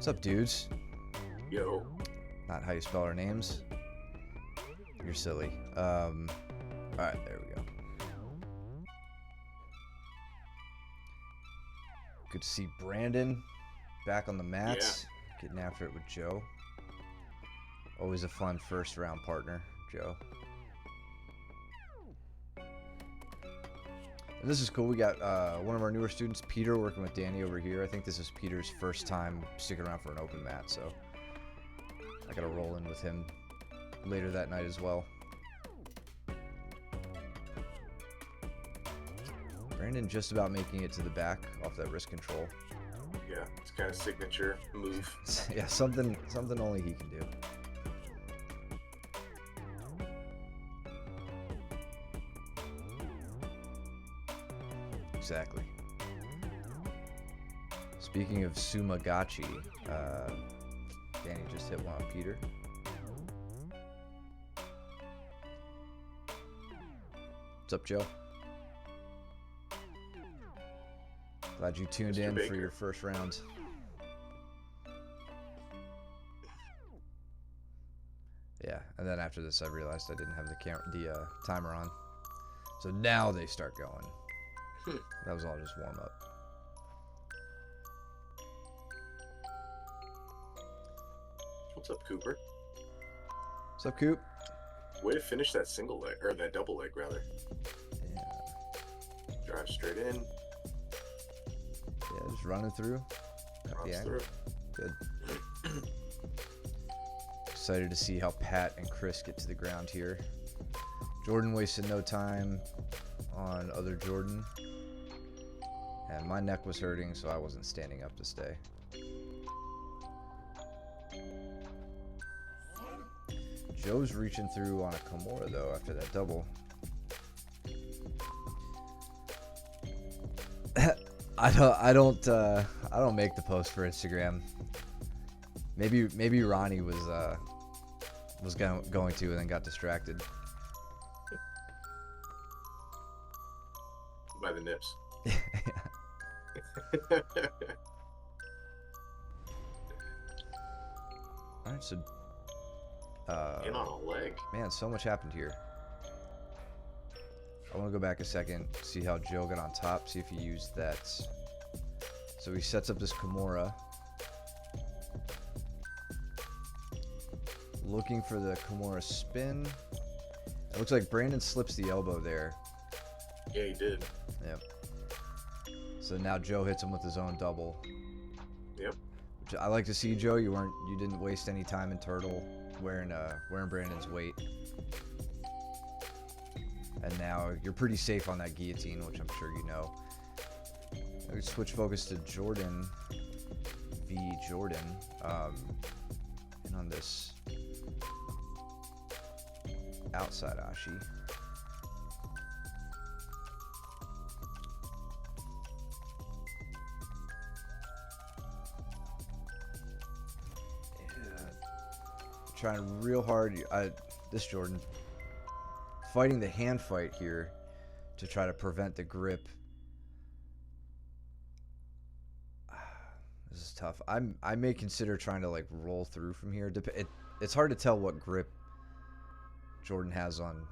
What's up, dudes? Yo. Not how you spell our names. You're silly. Alright, there we go. Good to see Brandon back on the mats, getting after it with Joe. Always a fun first round partner, Joe. And this is cool. We got one of our newer students, Peter, working with Danny over here. I think this is Peter's first time sticking around for an open mat, so I gotta roll in with him later that night as well. Brandon just about making it to the back off that wrist control. Yeah, it's kind of signature move. Yeah, something only he can do. Exactly. Speaking of Sumagachi, Danny just hit one on Peter. What's up, Joe? Glad you tuned Mr. in Baker. for your first round. Yeah, and then after this, I realized I didn't have the timer on, so now they start going. That was all just warm up. What's up, Cooper? What's up, Coop? Way to finish that single leg, or that double leg, rather. Yeah, Drive straight in, yeah, just running through. runs Yeah, through. good. Excited to see how Pat and Chris get to the ground here. Jordan wasted no time on other Jordan. And my neck was hurting, so I wasn't standing up to stay. Joe's reaching through on a Kimura though after that double. I don't make the post for Instagram. Maybe Ronnie was going to and then got distracted. By the nips. All right, so In on a leg. man, so much happened here. I want to go back a second, see how Joe got on top, see if he used that. So he sets up this Kimura. Looking for the Kimura spin. It looks like Brandon slips the elbow there. Yeah, he did. Yep. So now Joe hits him with his own double. Yep. Which I like to see, Joe. You didn't waste any time in turtle wearing Brandon's weight. And now you're pretty safe on that guillotine, which I'm sure you know. We switch focus to Jordan v. Jordan. And on this outside Ashi. Trying real hard. This Jordan fighting the hand fight here to try to prevent the grip. This is tough. I may consider trying to like roll through from here. It's hard to tell what grip Jordan has on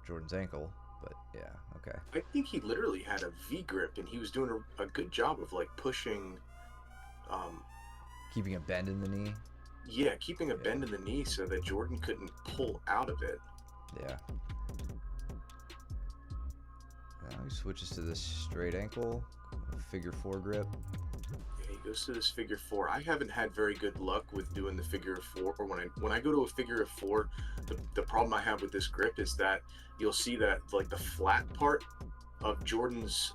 Jordan's ankle, but yeah, okay. I think he literally had a V grip, and he was doing a good job of like pushing. Keeping a bend in the knee. Yeah, keeping a bend in the knee so that Jordan couldn't pull out of it. Yeah. Now he switches to this straight ankle, figure 4 grip. Yeah, he goes to this figure 4. I haven't had very good luck with doing the figure of 4. When I go to a figure of 4, the problem I have with this grip is that you'll see that like the flat part of Jordan's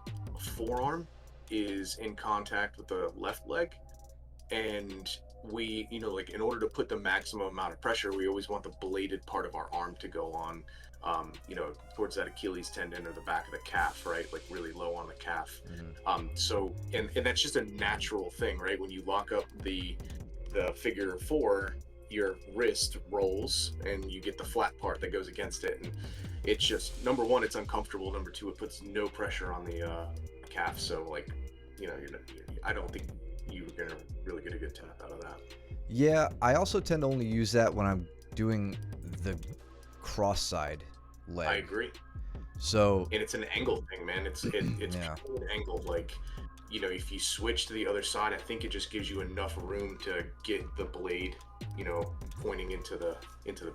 forearm is in contact with the left leg, and we, like in order to put the maximum amount of pressure, we always want the bladed part of our arm to go on, towards that Achilles tendon or the back of the calf, right? Like really low on the calf. Mm-hmm. So that's just a natural thing, right? When you lock up the figure 4, your wrist rolls and you get the flat part that goes against it. And it's just, number one, it's uncomfortable. Number two, it puts no pressure on the calf. So like, I don't think you were gonna really get a good tap out of that. Yeah, I also tend to only use that when I'm doing the cross side leg. I agree. So And it's an angle thing, man. It's yeah. purely an angle. Like, you know, if you switch to the other side, I think it just gives you enough room to get the blade, you know, pointing into the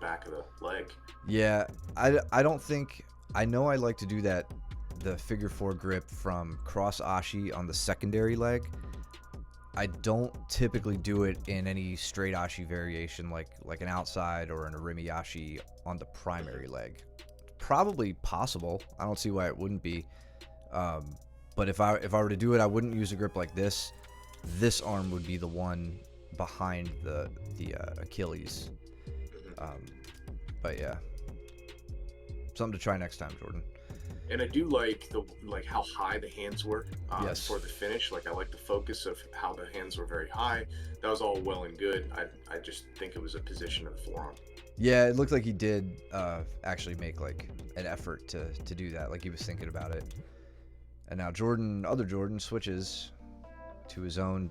back of the leg. Yeah, I don't think, I know I like to do that, the figure four grip from cross ashi on the secondary leg. I don't typically do it in any straight ashi variation like an outside or an arimi ashi on the primary leg. Probably possible. I don't see why it wouldn't be. But if I were to do it, I wouldn't use a grip like this. This arm would be the one behind the Achilles. But yeah, something to try next time, Jordan. And I do like how high the hands were Yes. for the finish. Like, I like the focus of how the hands were very high. That was all well and good. I just think it was a position of the forearm. Yeah, it looked like he did actually make like an effort to do that. Like he was thinking about it. And now other Jordan switches to his own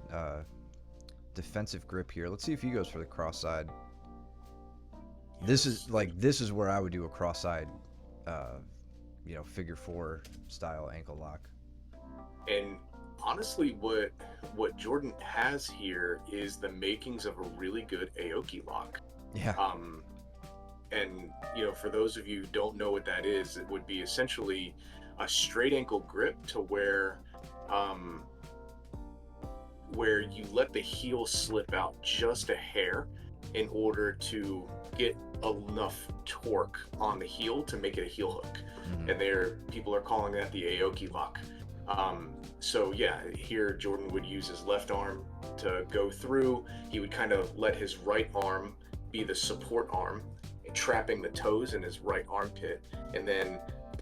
defensive grip here. Let's see if he goes for the cross side. This is where I would do a cross side, figure four style ankle lock. And honestly, what Jordan has here is the makings of a really good Aoki lock. Yeah. And you know, for those of you who don't know what that is, it would be essentially a straight ankle grip to where you let the heel slip out just a hair in order to get enough torque on the heel to make it a heel hook. Mm-hmm. And people are calling that the Aoki lock. So yeah, here Jordan would use his left arm to go through. He would kind of let his right arm be the support arm, trapping the toes in his right armpit, and then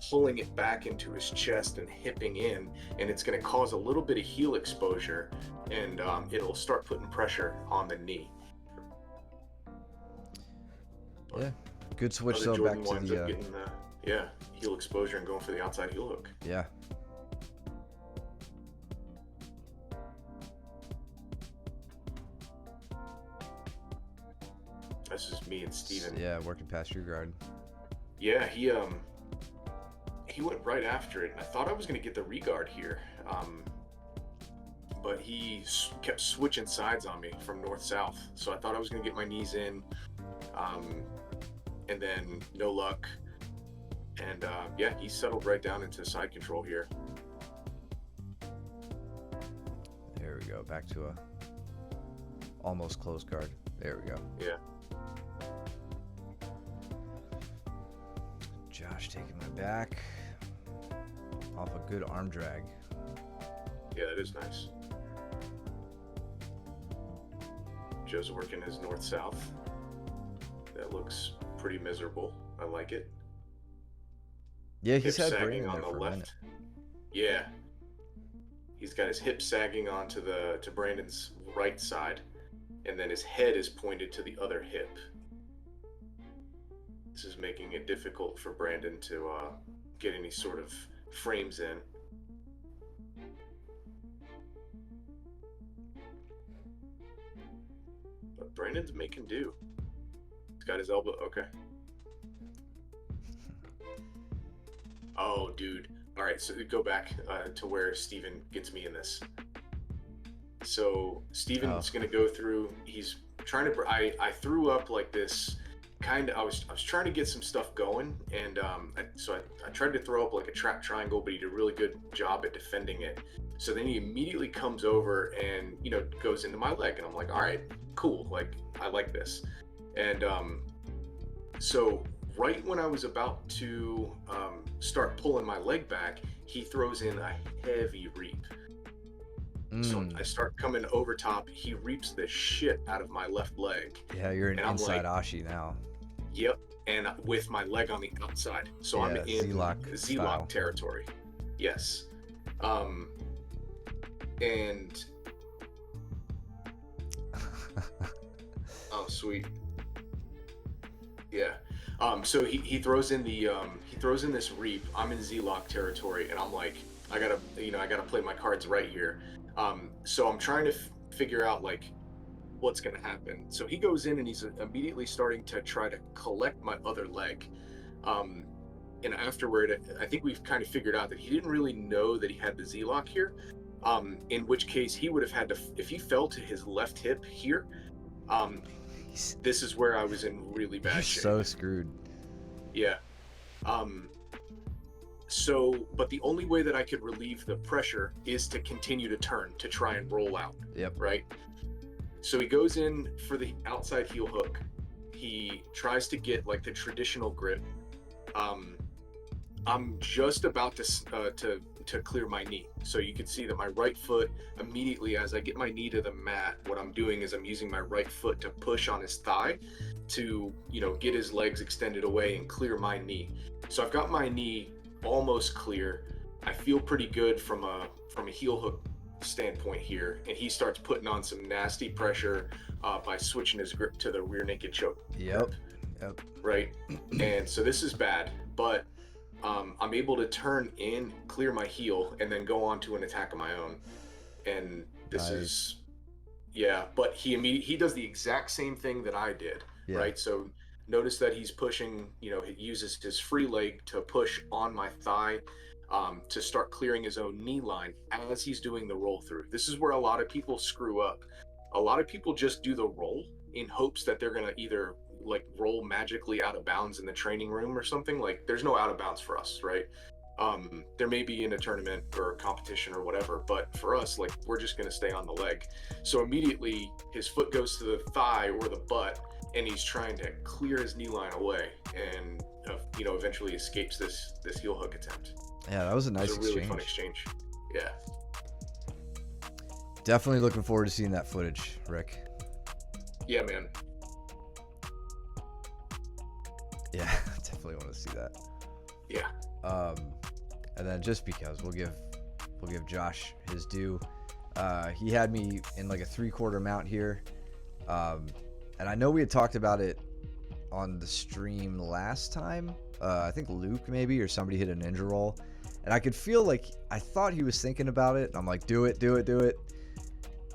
pulling it back into his chest and hipping in, and it's going to cause a little bit of heel exposure, and it'll start putting pressure on the knee. Yeah, good switch though. Jordan Back to the getting heel exposure and going for the outside heel hook. Yeah. That's just me and Steven. Yeah, working past your guard. Yeah, he went right after it, and I thought I was going to get the regard here, but he kept switching sides on me from north-south, so I thought I was going to get my knees in, and then no luck, and yeah, he settled right down into side control here. There we go, back to a almost closed guard. There we go. Yeah. Josh taking my back off a good arm drag. Yeah, that is nice. Joe's working his north-south. That looks pretty miserable. I like it. Yeah, he's Hip had sagging Brandon on there the for a left. minute. Yeah. He's got his hip sagging onto to Brandon's right side, and then his head is pointed to the other hip. This is making it difficult for Brandon to get any sort of frames in. But Brandon's making do. He's got his elbow. Okay. Oh, dude. All right, so go back to where Steven gets me in this. So Steven's going to go through. He's trying to. I threw up like this. I was trying to get some stuff going, and I tried to throw up like a trap triangle, but he did a really good job at defending it. So then he immediately comes over and goes into my leg, and I'm like, all right, cool, like I like this. And so right when I was about to start pulling my leg back, he throws in a heavy reap. So I start coming over top. He reaps the shit out of my left leg. Yeah, you're an inside ashi now. Yep, and with my leg on the outside, so yeah, I'm in Z-lock territory. Yes, and oh sweet, yeah. So he throws in this reap. I'm in Z-lock territory, and I'm like, I gotta play my cards right here. So I'm trying to figure out like what's going to happen. So he goes in and he's immediately starting to try to collect my other leg. And afterward, I think we've kind of figured out that he didn't really know that he had the Z-lock here. In which case he would have had to, if he fell to his left hip here, this is where I was in really bad shape. So screwed. Yeah. So, but the only way that I could relieve the pressure is to continue to turn, to try and roll out. Yep. Right? So he goes in for the outside heel hook. He tries to get like the traditional grip. I'm just about to clear my knee. So you can see that my right foot, immediately as I get my knee to the mat, what I'm doing is I'm using my right foot to push on his thigh to, you know, get his legs extended away and clear my knee. So I've got my knee almost clear. I feel pretty good from a heel hook standpoint here, and he starts putting on some nasty pressure by switching his grip to the rear naked choke. Yep. Right. And so this is bad, but I'm able to turn in, clear my heel, and then go on to an attack of my own. And this is, yeah. But he does the exact same thing that I did. Yeah. Right. So notice that he's pushing. You know, he uses his free leg to push on my thigh. To start clearing his own knee line as he's doing the roll through. This is where a lot of people screw up. A lot of people just do the roll in hopes that they're going to either like roll magically out of bounds in the training room or something. Like there's no out of bounds for us, right? There may be in a tournament or a competition or whatever, but for us, like we're just going to stay on the leg. So immediately his foot goes to the thigh or the butt, and he's trying to clear his knee line away, and you know, eventually escapes this heel hook attempt. Yeah, that was a nice exchange. It was a really fun exchange. Yeah. Definitely looking forward to seeing that footage, Rick. Yeah, man. Yeah, definitely want to see that. Yeah. And then just because we'll give Josh his due. He had me in like a 3/4 mount here. And I know we had talked about it on the stream last time. I think Luke maybe, or somebody hit a ninja roll. And I could feel like, I thought he was thinking about it. And I'm like, do it.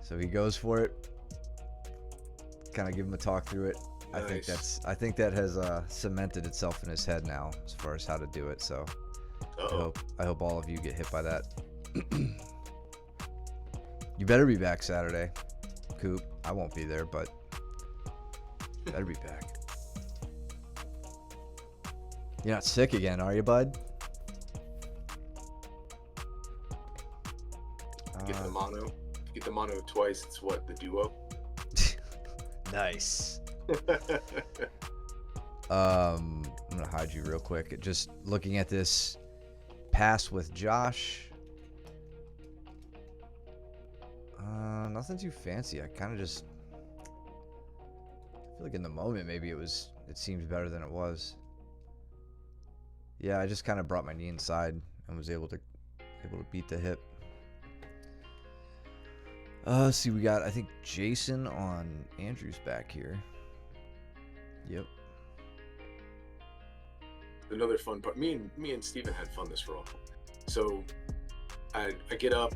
So he goes for it. Kind of give him a talk through it. Nice. I think that has cemented itself in his head now as far as how to do it. So I hope all of you get hit by that. You better be back Saturday, Coop. I won't be there, but better be back. You're not sick again, are you, bud? Get the mono. Get the mono twice. It's what, the duo? Nice. I'm gonna hide you real quick. Just looking at this pass with Josh. Nothing too fancy. I kind of just feel like in the moment maybe it seemed better than it was. Yeah, I just kind of brought my knee inside and was able to beat the hip. See, we got, I think, Jason on Andrew's back here. Yep. Another fun part. Me and Steven had fun this roll. So I get up.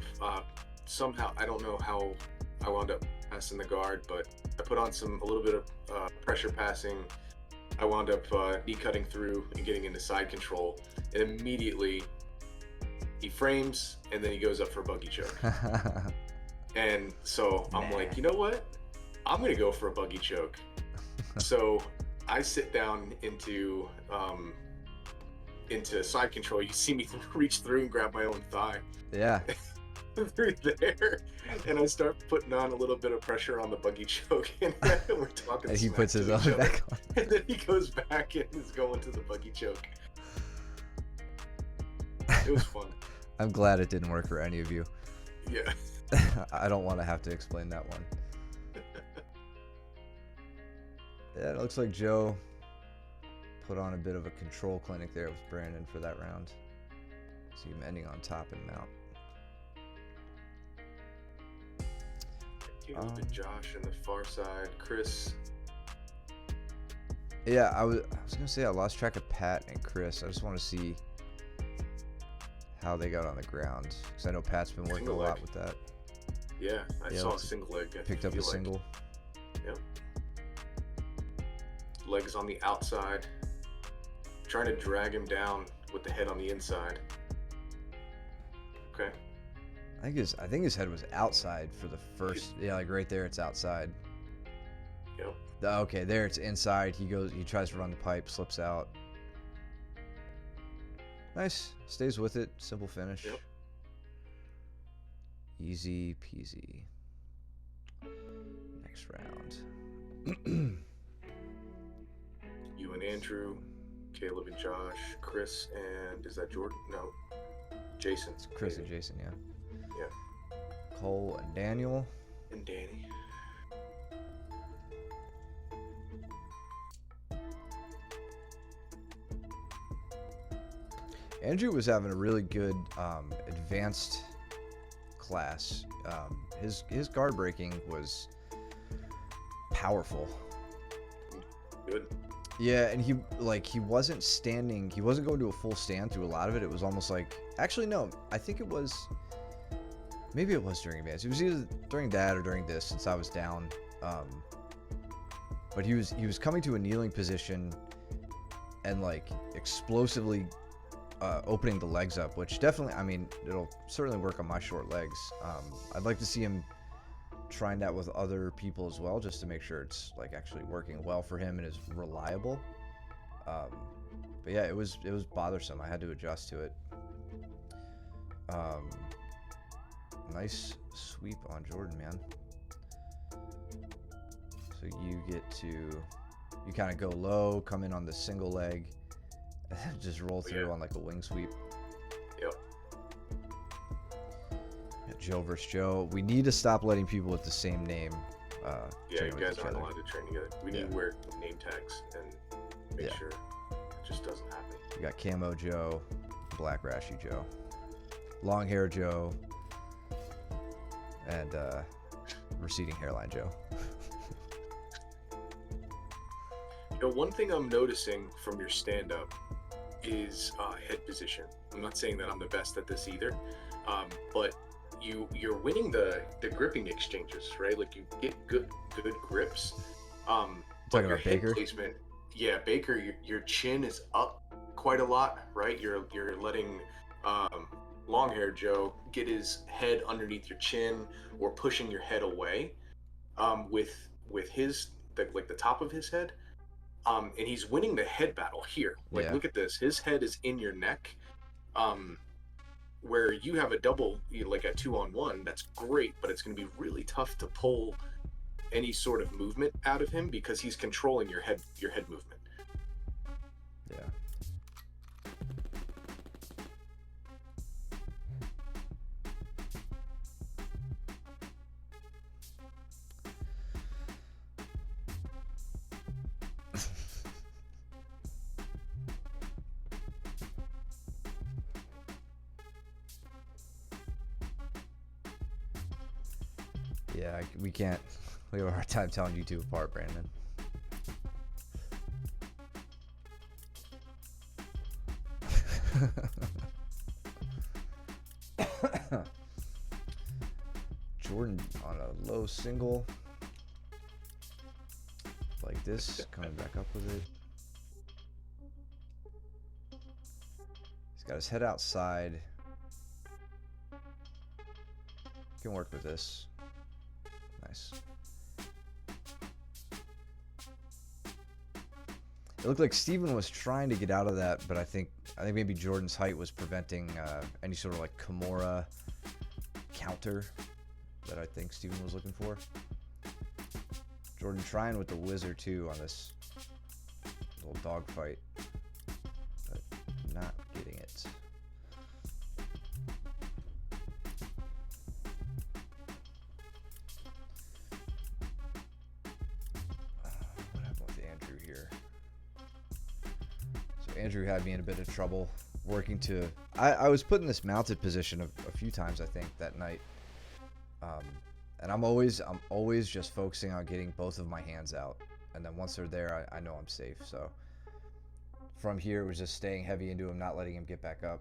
Somehow, I don't know how I wound up passing the guard, but I put on a little bit of pressure passing. I wound up knee cutting through and getting into side control, and immediately he frames, and then he goes up for a buggy choke. And so I'm like, you know what? I'm gonna go for a buggy choke. So I sit down into side control. You see me reach through and grab my own thigh. Yeah. Through there, and I start putting on a little bit of pressure on the buggy choke, and we're talking. And he puts his own back on. And then he goes back and is going to the buggy choke. It was fun. I'm glad it didn't work for any of you. Yeah. I don't want to have to explain that one. Yeah, it looks like Joe put on a bit of a control clinic there with Brandon for that round. See him ending on top and mount. Josh on the far side, Chris. Yeah, I was gonna say I lost track of Pat and Chris. I just want to see how they got on the ground, because I know Pat's been working a lot with that. Yeah, I Yeah, saw a single leg. I picked up a feel like. single. Yep. Legs on the outside. Trying to drag him down with the head on the inside. Okay. I think his head was outside for the first. Yeah, like right there, it's outside. Yep. Okay, there it's inside. He tries to run the pipe, slips out. Nice, stays with it. Simple finish. Yep. Easy peasy. Next round. You and Andrew, Caleb and Josh, Chris and is that Jordan? No, Jason. It's Chris and Jason, yeah. Yeah. Cole and Daniel. And Danny. Andrew was having a really good advanced class. His guard breaking was powerful. Good. Yeah, and he wasn't standing. He wasn't going to a full stand through a lot of it. It was almost like, actually no, I think it was. Maybe it was during advance. It was either during that or during this, since I was down. But he was coming to a kneeling position and like explosively opening the legs up, which definitely, I mean, it'll certainly work on my short legs. I'd like to see him trying that with other people as well, just to make sure it's like actually working well for him and is reliable. But yeah, it was bothersome. I had to adjust to it. Nice sweep on Jordan, man. So you kind of go low, come in on the single leg, and just roll through on like a wing sweep. Yep. Joe versus Joe. We need to stop letting people with the same name. Yeah, you guys aren't allowed to train together. We need to wear name tags and make sure it just doesn't happen. We got Camo Joe, Black Rashy Joe, Long Hair Joe, and Receding Hairline Joe. You know, one thing I'm noticing from your stand-up is head position. I'm not saying that I'm the best at this either, but you're winning the gripping exchanges, right? Like you get good grips. Talking about Baker? Placement, yeah, Baker, your chin is up quite a lot, right? You're letting Long Hair Joe get his head underneath your chin or pushing your head away with his like the top of his head. And he's winning the head battle here. Like, look at this. His head is in your neck. Where you have a double, like a 2-on-1, that's great, but it's going to be really tough to pull any sort of movement out of him because he's controlling your head movement. Yeah. Yeah, we can't. We have a hard time telling you two apart, Brandon. Jordan on a low single. Like this, coming back up with it. He's got his head outside. Can work with this. Nice. It looked like Steven was trying to get out of that, but I think maybe Jordan's height was preventing any sort of like Kimura counter that I think Steven was looking for. Jordan trying with the Wizard too on this little dog fight, but not getting it. What happened with Andrew here? So Andrew had me in a bit of trouble working to... I was put in this mounted position a few times, I think, that night. And I'm always just focusing on getting both of my hands out, and then once they're there, I know I'm safe. So from here, it was just staying heavy into him, not letting him get back up,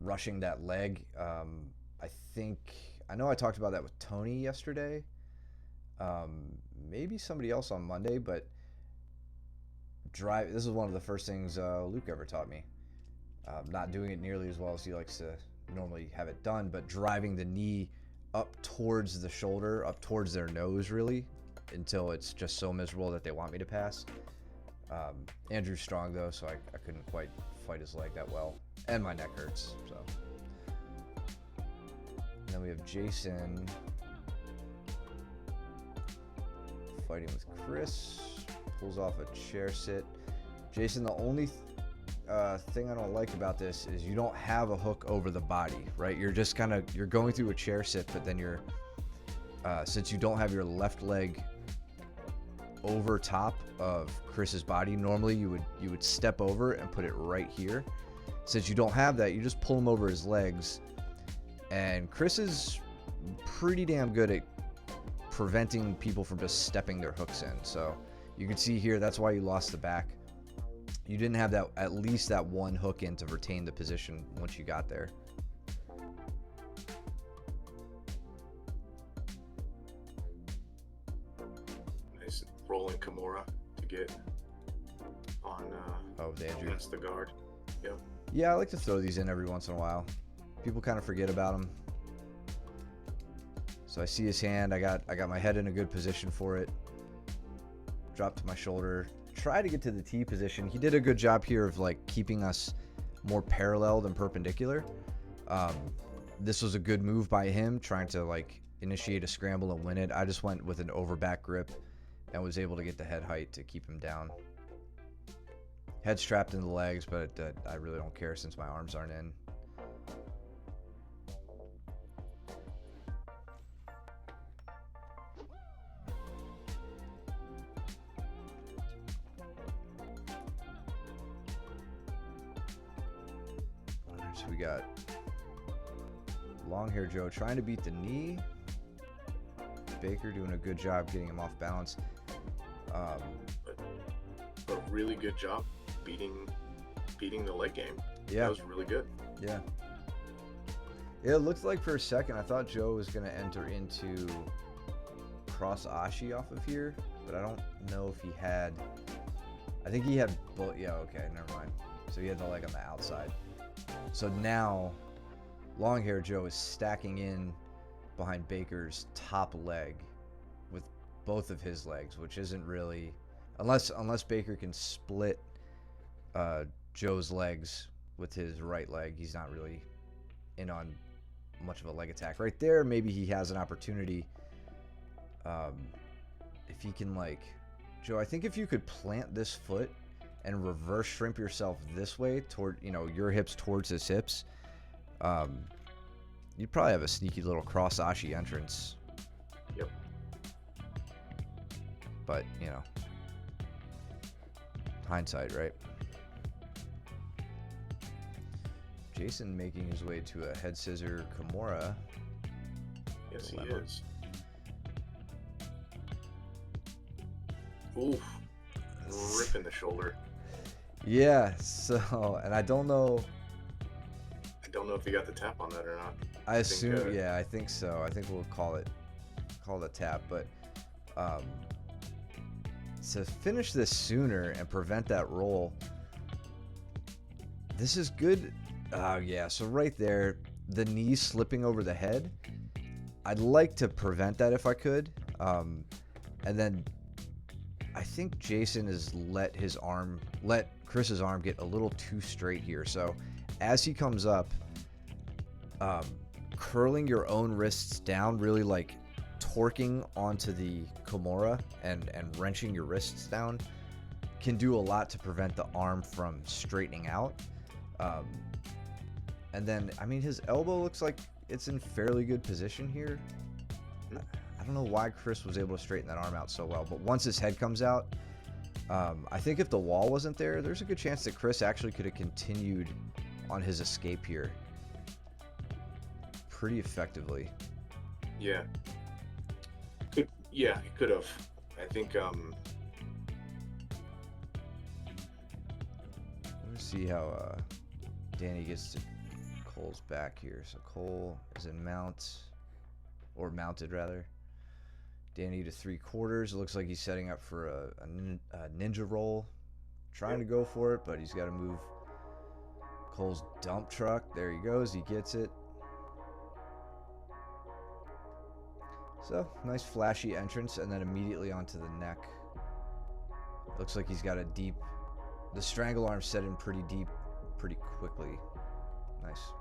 rushing that leg. I think I know I talked about that with Tony yesterday. Maybe somebody else on Monday, but this is one of the first things Luke ever taught me. Not doing it nearly as well as he likes to normally have it done, but driving the knee up towards the shoulder, up towards their nose, really, until it's just so miserable that they want me to pass. Andrew's strong, though, so I couldn't quite fight his leg that well. And my neck hurts, so. And then we have Jason fighting with Chris. Pulls off a chair sit. Jason, the only thing I don't like about this is you don't have a hook over the body, right? You're just you're going through a chair sit, but then you're, since you don't have your left leg over top of Chris's body, normally you would step over and put it right here. Since you don't have that, you just pull him over his legs, and Chris is pretty damn good at preventing people from just stepping their hooks in. So you can see here, that's why you lost the back. You didn't have that, at least that one hook in to retain the position once you got there. Nice rolling Kimura to get on against the guard. Yep. Yeah, I like to throw these in every once in a while. People kind of forget about them. So I see his hand. I got my head in a good position for it. Drop to my shoulder. Try to get to the T position. He did a good job here of like keeping us more parallel than perpendicular. This was a good move by him, trying to like initiate a scramble and win it. I just went with an overback grip and was able to get the head height to keep him down. Head strapped into the legs, but I really don't care since my arms aren't in. So we got Long Hair Joe trying to beat the knee. Baker doing a good job getting him off balance. A really good job beating the leg game. Yeah, that was really good. Yeah. It looked like for a second I thought Joe was going to enter into cross Ashi off of here, but I don't know if he had. I think he had both. Yeah, okay, never mind. So he had the leg on the outside. So now Long Hair Joe is stacking in behind Baker's top leg with both of his legs, which isn't really, unless Baker can split Joe's legs with his right leg, he's not really in on much of a leg attack. Right there, maybe he has an opportunity if he can, like, Joe, I think if you could plant this foot and reverse shrimp yourself this way toward, your hips towards his hips, you'd probably have a sneaky little cross Ashi entrance. Yep. But, hindsight, right? Jason making his way to a head scissor Kimura. Yes, he is. Oof. Ripping the shoulder. Yeah, so, and I don't know if he got the tap on that or not. I assume, yeah, I think so. I think we'll call it a tap, but to finish this sooner and prevent that roll, this is good. Yeah, so right there, the knee slipping over the head, I'd like to prevent that if I could. And then I think Jason has let Chris's arm get a little too straight here. So as he comes up, curling your own wrists down, really like torquing onto the Kimura and wrenching your wrists down can do a lot to prevent the arm from straightening out. And then, I mean, his elbow looks like it's in fairly good position here. I don't know why Chris was able to straighten that arm out so well, but once his head comes out, I think if the wall wasn't there, there's a good chance that Chris actually could have continued on his escape here pretty effectively. Yeah. He could have. I think, Let me see how Danny gets to Cole's back here. So Cole is in mount. or mounted rather. Danny to 3/4. It looks like he's setting up for a ninja roll. Trying to go for it, but he's got to move Cole's dump truck. There he goes. He gets it. So, nice flashy entrance, and then immediately onto the neck. Looks like he's got a deep... The strangle arm set in pretty deep, pretty quickly. Nice.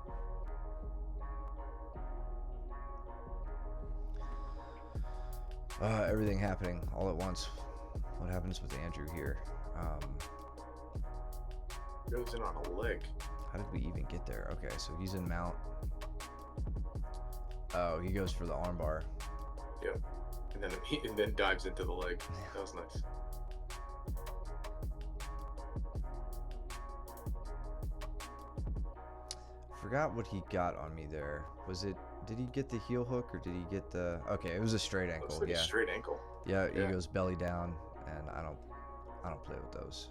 Everything happening all at once. What happens with Andrew here? Goes in on a leg. How did we even get there? Okay, so he's in mount. Oh, he goes for the armbar. Yep. And then dives into the leg. That was nice. Forgot what he got on me there. Was it... Did he get the heel hook or did he get the... Okay, it was a straight ankle. Looks like a straight ankle. Yeah, he goes belly down, and I don't play with those.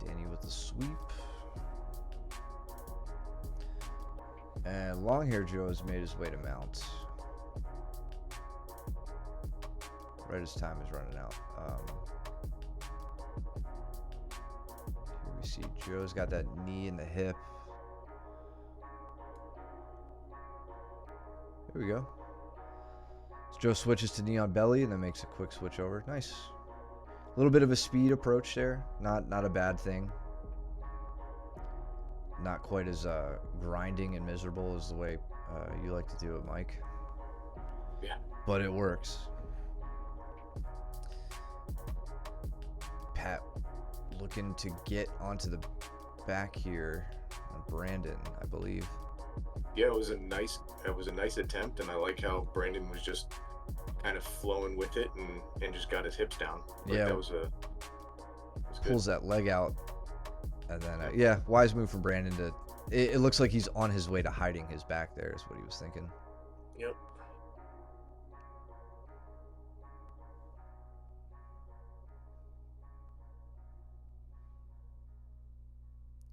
Danny with the sweep. And long hair Joe has made his way to mount. Right as time is running out. Here we see Joe's got that knee in the hip. Here we go. So Joe switches to knee on belly and then makes a quick switch over. Nice. A little bit of a speed approach there. Not a bad thing. Not quite as grinding and miserable as the way you like to do it, Mike. Yeah. But it works. Pat looking to get onto the back here on Brandon, I believe. Yeah, it was a nice attempt, and I like how Brandon was just kind of flowing with it and just got his hips down. Like, yeah, that was good. Pulls that leg out, and then yeah, wise move from Brandon to. It looks like he's on his way to hiding his back. There is what he was thinking. Yep.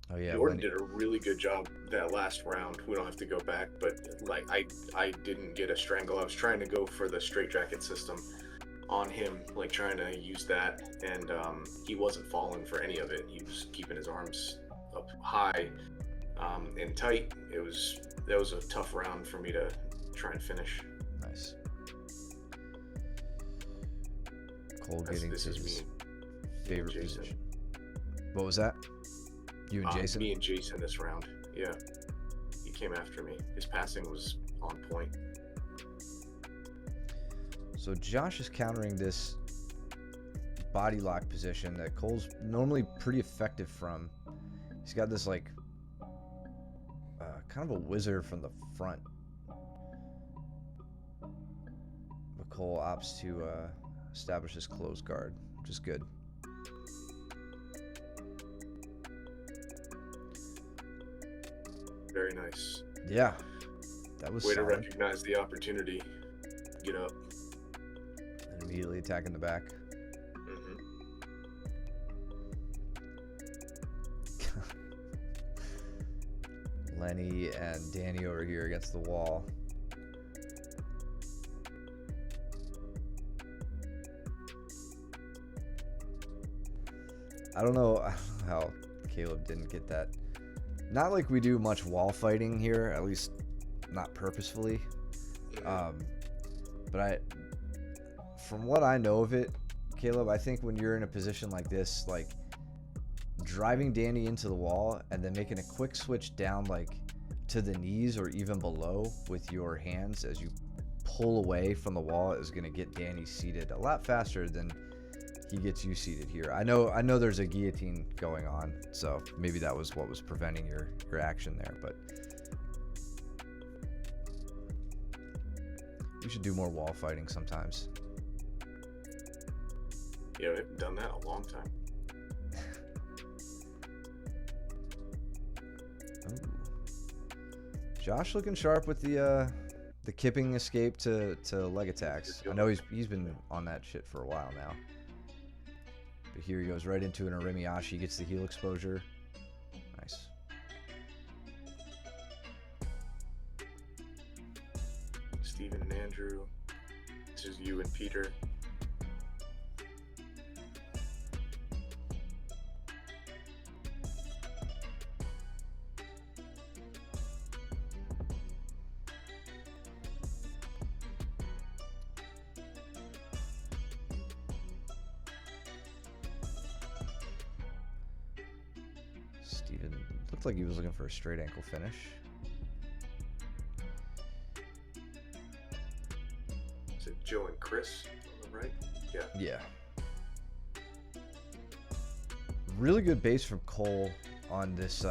Oh yeah, Jordan did a really good job that last round. We don't have to go back, but like I didn't get a strangle. I was trying to go for the straight jacket system on him, like trying to use that, and he wasn't falling for any of it. He was keeping his arms up high and tight. That was a tough round for me to try and finish. Nice. Cole getting to his favorite position. What was that? You and Jason? Me and Jason this round. Yeah. He came after me. His passing was on point. So Josh is countering this body lock position that Cole's normally pretty effective from. He's got this like kind of a whizzer from the front. But Cole opts to establish his closed guard, which is good. Very nice. Yeah, that was way solid. to recognize the opportunity. Get up. And immediately attacking the back. Lenny and Danny over here against the wall. I don't know how Caleb didn't get that. Not like we do much wall fighting here, at least not purposefully. But from what I know of it, Caleb, I think when you're in a position like this, like driving Danny into the wall and then making a quick switch down like to the knees or even below with your hands as you pull away from the wall is going to get Danny seated a lot faster than he gets you seated here. I know there's a guillotine going on, so maybe that was what was preventing your action there, but we should do more wall fighting sometimes. Yeah, we haven't done that in a long time. Josh looking sharp with the kipping escape to leg attacks. I know he's been on that shit for a while now. But here he goes right into an Arimiashi, gets the heal exposure. Nice. Steven and Andrew. This is you and Peter. Steven looked like he was looking for a straight ankle finish. Is it Joe and Chris on the right? Yeah. Yeah. Really good base from Cole on this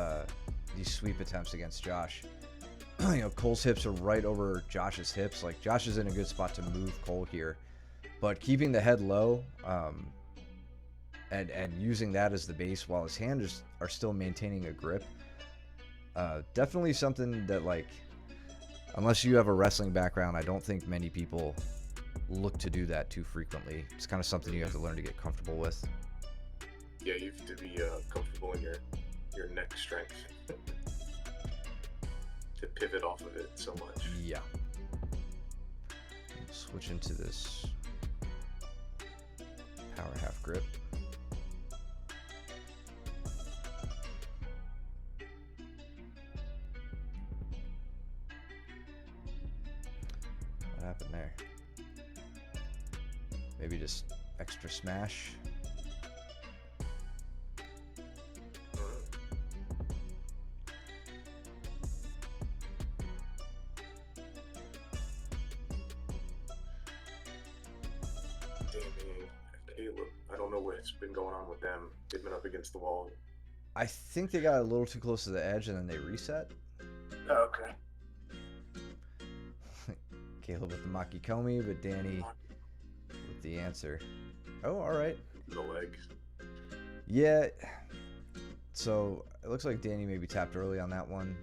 these sweep attempts against Josh. You know, Cole's hips are right over Josh's hips. Like, Josh is in a good spot to move Cole here, but keeping the head low and using that as the base while his hands are still maintaining a grip. Definitely something that, like, unless you have a wrestling background, I don't think many people look to do that too frequently. It's kind of something you have to learn to get comfortable with. Yeah, you have to be comfortable in your neck strength to pivot off of it so much. Yeah. Switch into this power half grip. What happened there? Maybe just extra smash. Caleb, I don't know what's been going on with them. They've been up against the wall. I think they got a little too close to the edge and then they reset. Oh, okay. Caleb with the Makikomi, but Danny with the answer. Oh, all right. The legs. Yeah. So it looks like Danny maybe tapped early on that one.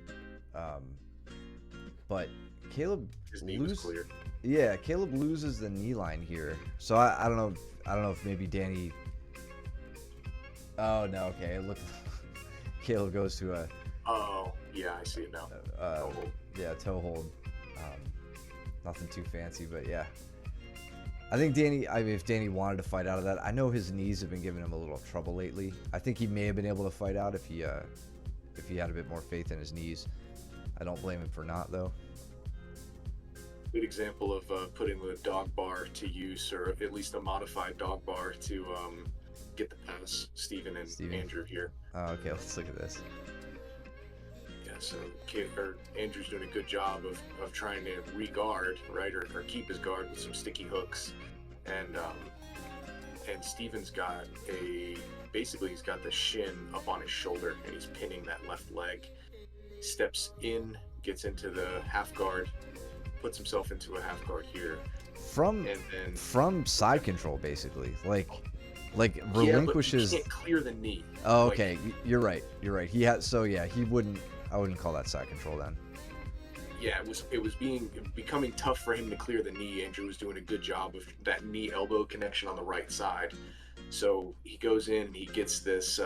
But Caleb His knee was clear. Yeah, Caleb loses the knee line here. So I don't know. I don't know if maybe Danny. Oh no. Okay. Look. Caleb goes to a. Oh yeah, I see it now. Toe hold. Yeah, toe hold. Nothing too fancy, but yeah. I think Danny. I mean, if Danny wanted to fight out of that, I know his knees have been giving him a little trouble lately. I think he may have been able to fight out if he had a bit more faith in his knees. I don't blame him for not though. Good example of putting the dog bar to use, or at least a modified dog bar to get the pass. Steven and Andrew here. Oh, okay, let's look at this. Yeah, so Andrew's doing a good job of trying to re-guard, right, or keep his guard with some sticky hooks, and Steven's got basically he's got the shin up on his shoulder and he's pinning that left leg. Steps in, gets into the half guard, puts himself into a half guard here. From side control, basically, like relinquishes. Yeah, but he can't clear the knee. Oh, okay, you're right. He had he wouldn't. I wouldn't call that side control then. Yeah, it was becoming tough for him to clear the knee. Andrew was doing a good job of that knee elbow connection on the right side. So he goes in and he gets this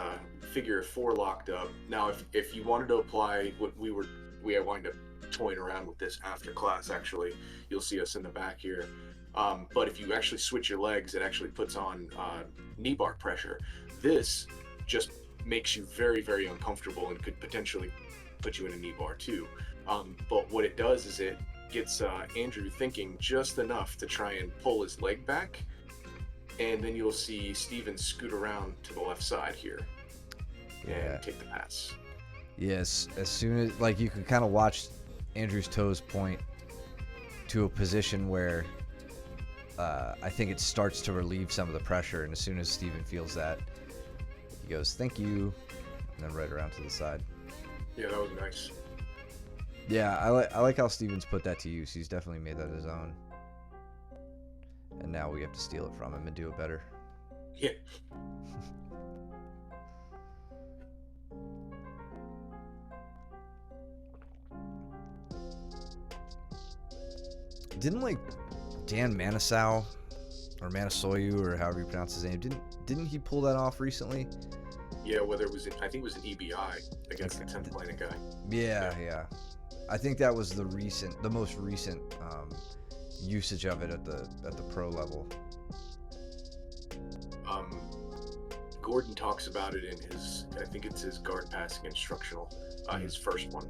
figure 4 locked up. Now, if you wanted to apply what we wind up toying around with this after class, actually, you'll see us in the back here. But if you actually switch your legs, it actually puts on knee bar pressure. This just makes you very, very uncomfortable and could potentially put you in a knee bar too. But what it does is it gets Andrew thinking just enough to try and pull his leg back, and then you'll see Steven scoot around to the left side here and take the pass. Yes, as soon as, like, you can kind of watch Andrew's toes point to a position where I think it starts to relieve some of the pressure, and as soon as Steven feels that, he goes, "Thank you," and then right around to the side. Yeah, that was nice. Yeah, I like how Steven's put that to use. He's definitely made that his own. And now we have to steal it from him and do it better. Yeah. Didn't, like, Dan Manasow or Manasoyu, or however you pronounce his name. Didn't he pull that off recently? Yeah, whether it was in, I think it was an EBI against the 10th Planet guy. Yeah. I think that was the most recent usage of it at the pro level. Gordon talks about it in his, I think it's his guard passing instructional, his first one.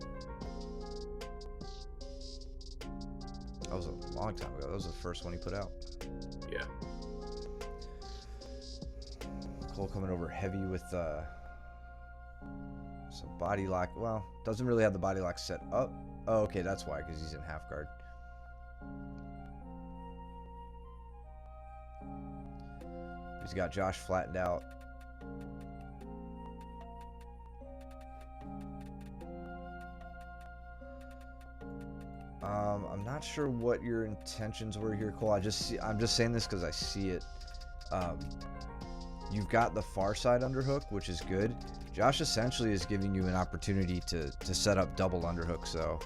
That was a long time ago. That was the first one he put out. Yeah. Cole coming over heavy with some body lock. Well, doesn't really have the body lock set up. Oh, okay, that's why, because he's in half guard. He's got Josh flattened out. I'm not sure what your intentions were here, Cole. I'm just saying this because I see it. You've got the far side underhook, which is good. Josh essentially is giving you an opportunity to set up double underhook. So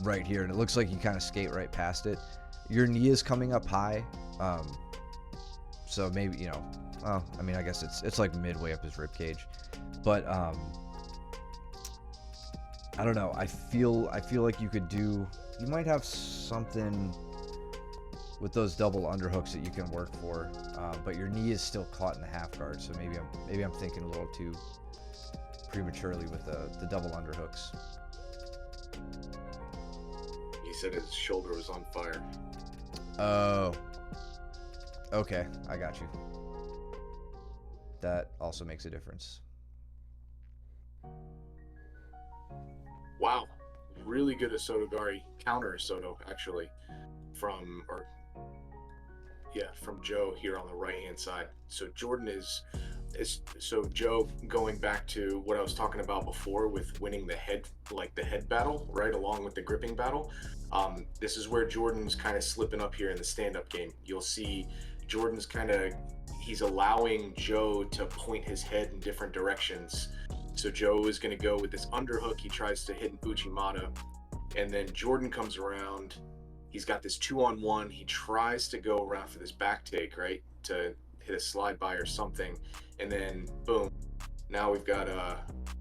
right here, and it looks like you kind of skate right past it. Your knee is coming up high, so maybe, you know, well, I mean, I guess it's like midway up his rib cage, but I don't know. I feel like you might have something with those double underhooks that you can work for, but your knee is still caught in the half guard, so maybe I'm thinking a little too prematurely with the double underhooks. He said his shoulder was on fire. Oh, okay, I got you. That also makes a difference. Wow, really good Asotogari counter Asoto actually from Joe here on the right hand side. So Jordan is Joe, going back to what I was talking about before with winning the head battle, right, along with the gripping battle. This is where Jordan's kind of slipping up here in the stand-up game. You'll see Jordan's he's allowing Joe to point his head in different directions. So Joe is going to go with this underhook. He tries to hit an Uchimata, and then Jordan comes around. He's got this 2-on-1. He tries to go around for this back take, right, to hit a slide by or something, and then boom. Now we've got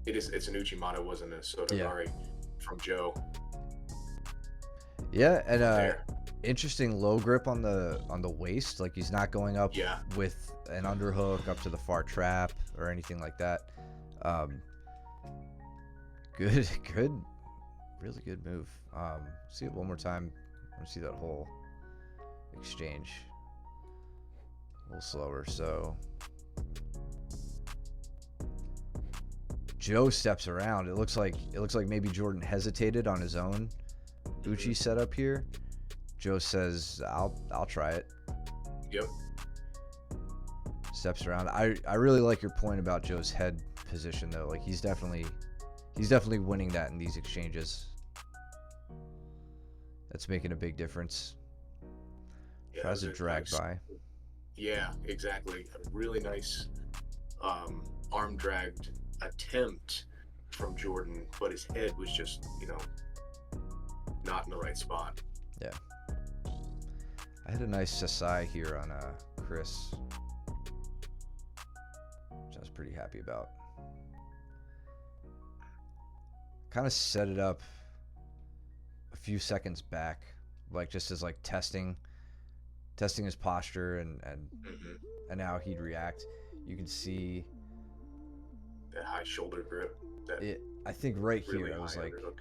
it's an Uchimata, wasn't it? Sotogari from Joe. Yeah, and interesting low grip on the waist. Like he's not going up with an underhook up to the far trap or anything like that. Good, really good move. See it one more time. I want to see that whole exchange a little slower. So Joe steps around. It looks like maybe Jordan hesitated on his own Uchi setup here. Joe says, "I'll try it." Yep. Steps around. I really like your point about Joe's head position though. Like he's definitely winning that in these exchanges. That's making a big difference. Yeah, tries to drag by. Yeah, exactly. A really nice arm dragged attempt from Jordan, but his head was just, not in the right spot. Yeah. I had a nice Sasai here on Chris, which I was pretty happy about. Kind of set it up a few seconds back, like just as like testing his posture and now he'd react. You can see that high shoulder grip. I think right really here I was like, underhook.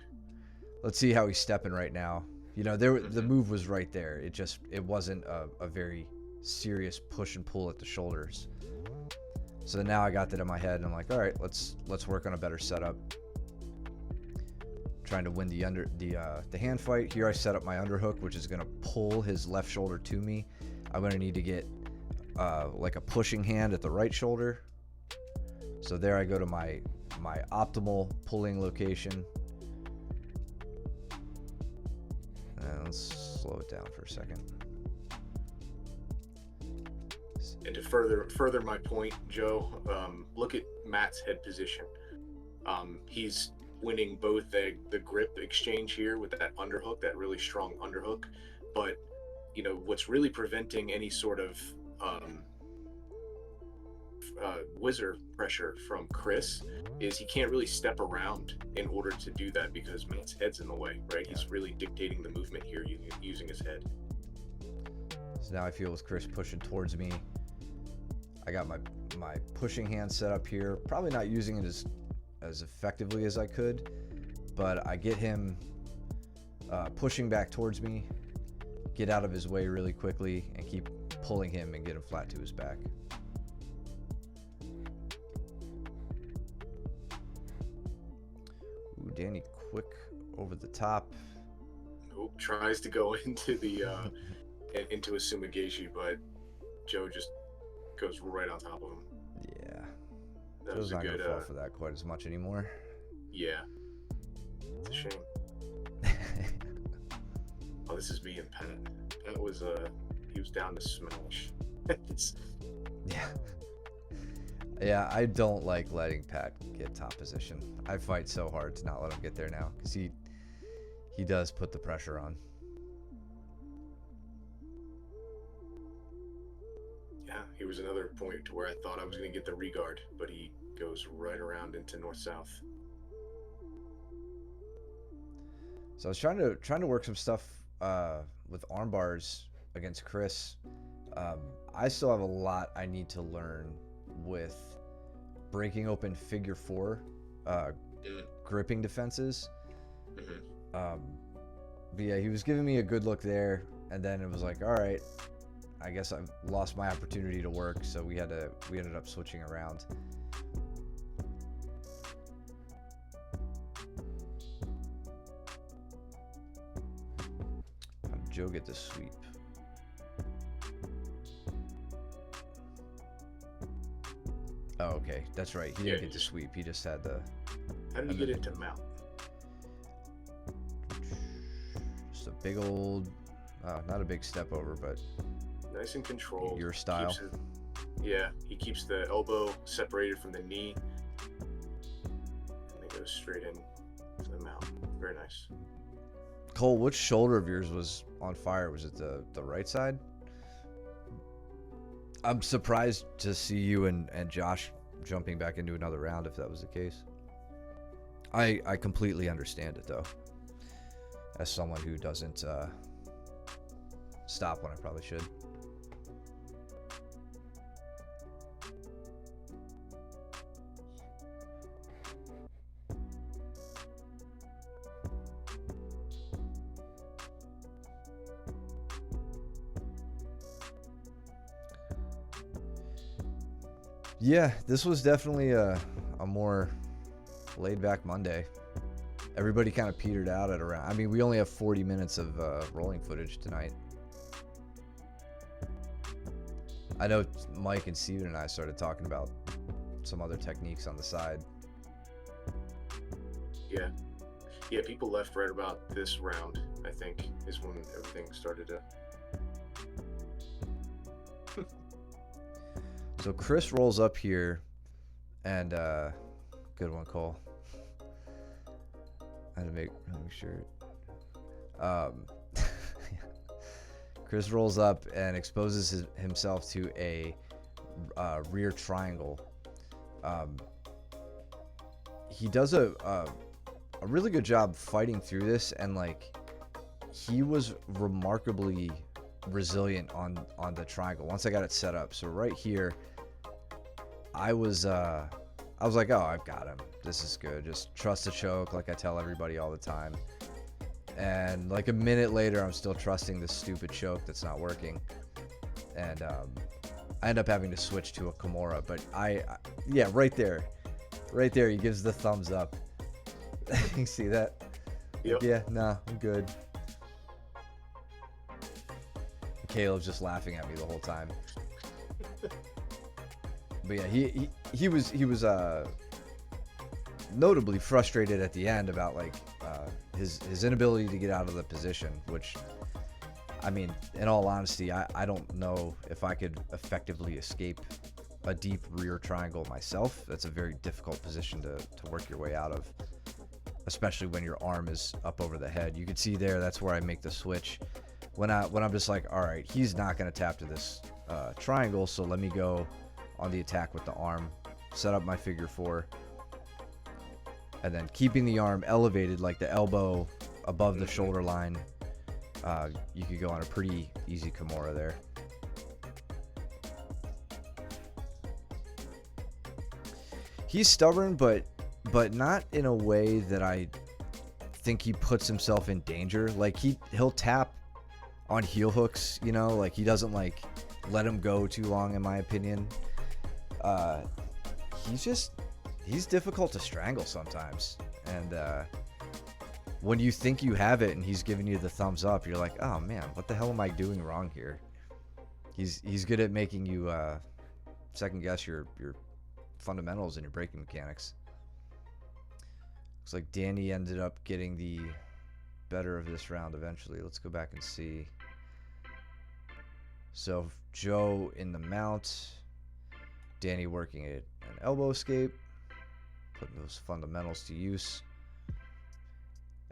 Let's see how he's stepping right now. The move was right there. It wasn't a very serious push and pull at the shoulders. So now I got that in my head and I'm like, all right, let's work on a better setup. Trying to win the hand fight. Here I set up my underhook, which is going to pull his left shoulder to me. I'm going to need to get like a pushing hand at the right shoulder. So there I go to my optimal pulling location. Let's slow it down for a second. And to further my point, Joe, look at Matt's head position. He's winning both the grip exchange here with that underhook, that really strong underhook, but what's really preventing any sort of whizzer pressure from Chris is he can't really step around in order to do that because Matt's head's in the way, right? Yeah. He's really dictating the movement here using his head. So now I feel with Chris pushing towards me. I got my pushing hand set up here. Probably not using it as effectively as I could, but I get him pushing back towards me, get out of his way really quickly, and keep pulling him and get him flat to his back. Ooh, Danny quick over the top. Nope, tries to go into the into a Sumigashi, but Joe just goes right on top of him. Yeah, That Joe's was a not good. gonna fall for that quite as much anymore. Yeah, it's a shame. Oh, this is me and Pat. Pat was he was down to smash. Yeah. Yeah, I don't like letting Pat get top position. I fight so hard to not let him get there now because he does put the pressure on. Yeah, he was another point to where I thought I was going to get the regard, but he goes right around into north-south. So I was trying to work some stuff with arm bars against Chris. I still have a lot I need to learn with breaking open figure four gripping defenses. But yeah, he was giving me a good look there, and then it was like, all right, I guess I've lost my opportunity to work, so we ended up switching around. How did Joe get the sweep? Oh, okay, that's right. He didn't get the sweep. He just had the. How did he get into mount? Just a big old, not a big step over, but Nice and controlled. your style. He keeps the elbow separated from the knee, and it goes straight in to the mount. Very nice. Cole, which shoulder of yours was on fire? Was it the right side? I'm surprised to see you and Josh jumping back into another round if that was the case. I completely understand it though, as someone who doesn't stop when I probably should. Yeah, this was definitely a more laid-back Monday. Everybody kind of petered out at around. I mean, we only have 40 minutes of rolling footage tonight. I know Mike and Steven and I started talking about some other techniques on the side. Yeah. Yeah, people left right about this round, I think, is when everything started to. So Chris rolls up here, and good one, Cole. I had to make sure. Chris rolls up and exposes himself to a rear triangle. He does a really good job fighting through this, and like he was remarkably resilient on the triangle once I got it set up. So right here, I was like, oh, I've got him. This is good. Just trust the choke, like I tell everybody all the time. And like a minute later, I'm still trusting this stupid choke that's not working. And I end up having to switch to a Kimura. But yeah, right there, he gives the thumbs up. You see that? Yep. Yeah, nah, I'm good. Caleb's just laughing at me the whole time. But yeah, he was notably frustrated at the end about like his inability to get out of the position, which, I mean, in all honesty, I don't know if I could effectively escape a deep rear triangle myself. That's a very difficult position to work your way out of, especially when your arm is up over the head. You can see there, that's where I make the switch. when I'm just like, all right, he's not gonna tap to this triangle, so let me go on the attack with the arm, set up my figure 4, and then keeping the arm elevated, like the elbow above the shoulder line. You could go on a pretty easy Kimura there. He's stubborn, but not in a way that I think he puts himself in danger. Like he'll tap on heel hooks, you know, like he doesn't like let him go too long, in my opinion. He's difficult to strangle sometimes, and when you think you have it and he's giving you the thumbs up, you're like, oh man, what the hell am I doing wrong here? He's good at making you second guess your fundamentals and your braking mechanics. Looks like Danny ended up getting the better of this round eventually. Let's go back and see. So Joe in the mount, Danny working an elbow escape, putting those fundamentals to use.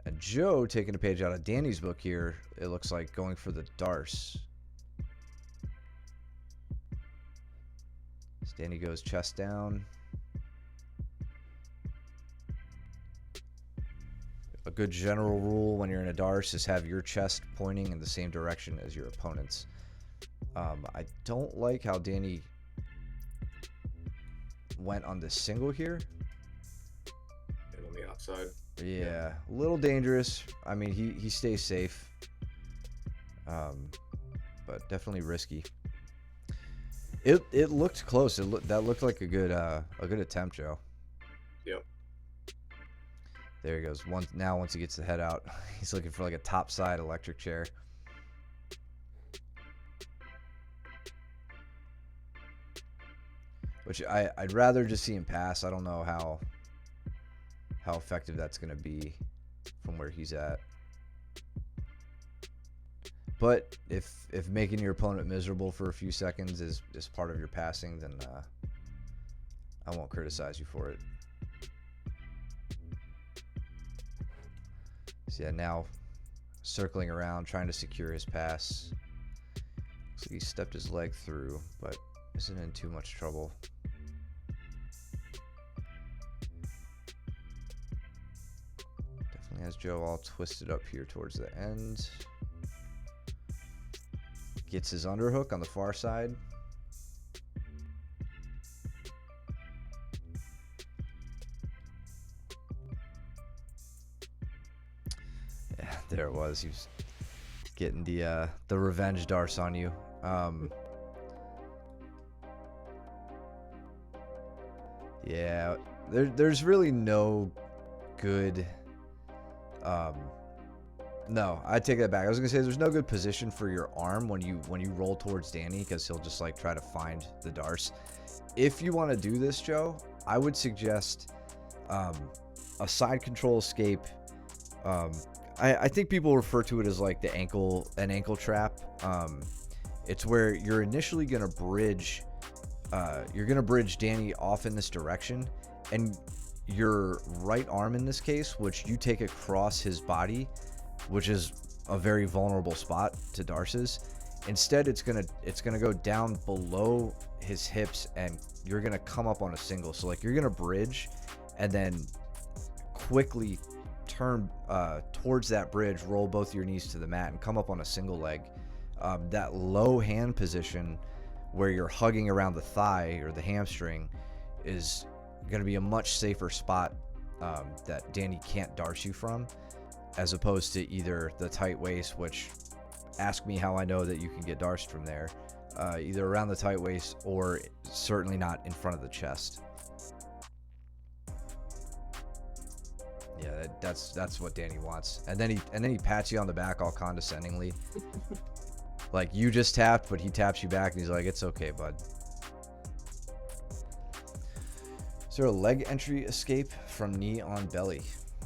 And Joe taking a page out of Danny's book here, it looks like going for the Darce. As Danny goes chest down. A good general rule when you're in a Darce is have your chest pointing in the same direction as your opponent's. I don't like how Danny went on the single here. And on the outside. Yeah, a little dangerous. I mean, he stays safe, but definitely risky. It looked close. That looked like a good attempt, Joe. Yep. There he goes. Once he gets the head out, he's looking for like a top side electric chair. Which I'd rather just see him pass. I don't know how effective that's going to be from where he's at. But if making your opponent miserable for a few seconds is part of your passing, then I won't criticize you for it. So yeah, now circling around, trying to secure his pass. Looks like he stepped his leg through, but isn't in too much trouble. Definitely has Joe all twisted up here towards the end. Gets his underhook on the far side. Yeah, there it was. He was getting the revenge Darce on you. Yeah, there's really no good. No, I take that back. I was gonna say there's no good position for your arm when you roll towards Danny, because he'll just like try to find the Darce. If you want to do this, Joe, I would suggest a side control escape. I think people refer to it as like an ankle trap. It's where you're initially gonna bridge. You're gonna bridge Danny off in this direction, and your right arm in this case, which you take across his body, which is a very vulnerable spot to Darce's. Instead, it's gonna go down below his hips, and you're gonna come up on a single. So like you're gonna bridge, and then quickly turn towards that bridge, roll both your knees to the mat, and come up on a single leg. That low hand position, where you're hugging around the thigh or the hamstring, is going to be a much safer spot that Danny can't Darce you from, as opposed to either the tight waist, which ask me how I know that you can get Darced from there, either around the tight waist or certainly not in front of the chest. Yeah, that's what Danny wants. And then he pats you on the back all condescendingly. Like, you just tapped, but he taps you back, and he's like, it's okay, bud. Is there a leg entry escape from knee on belly?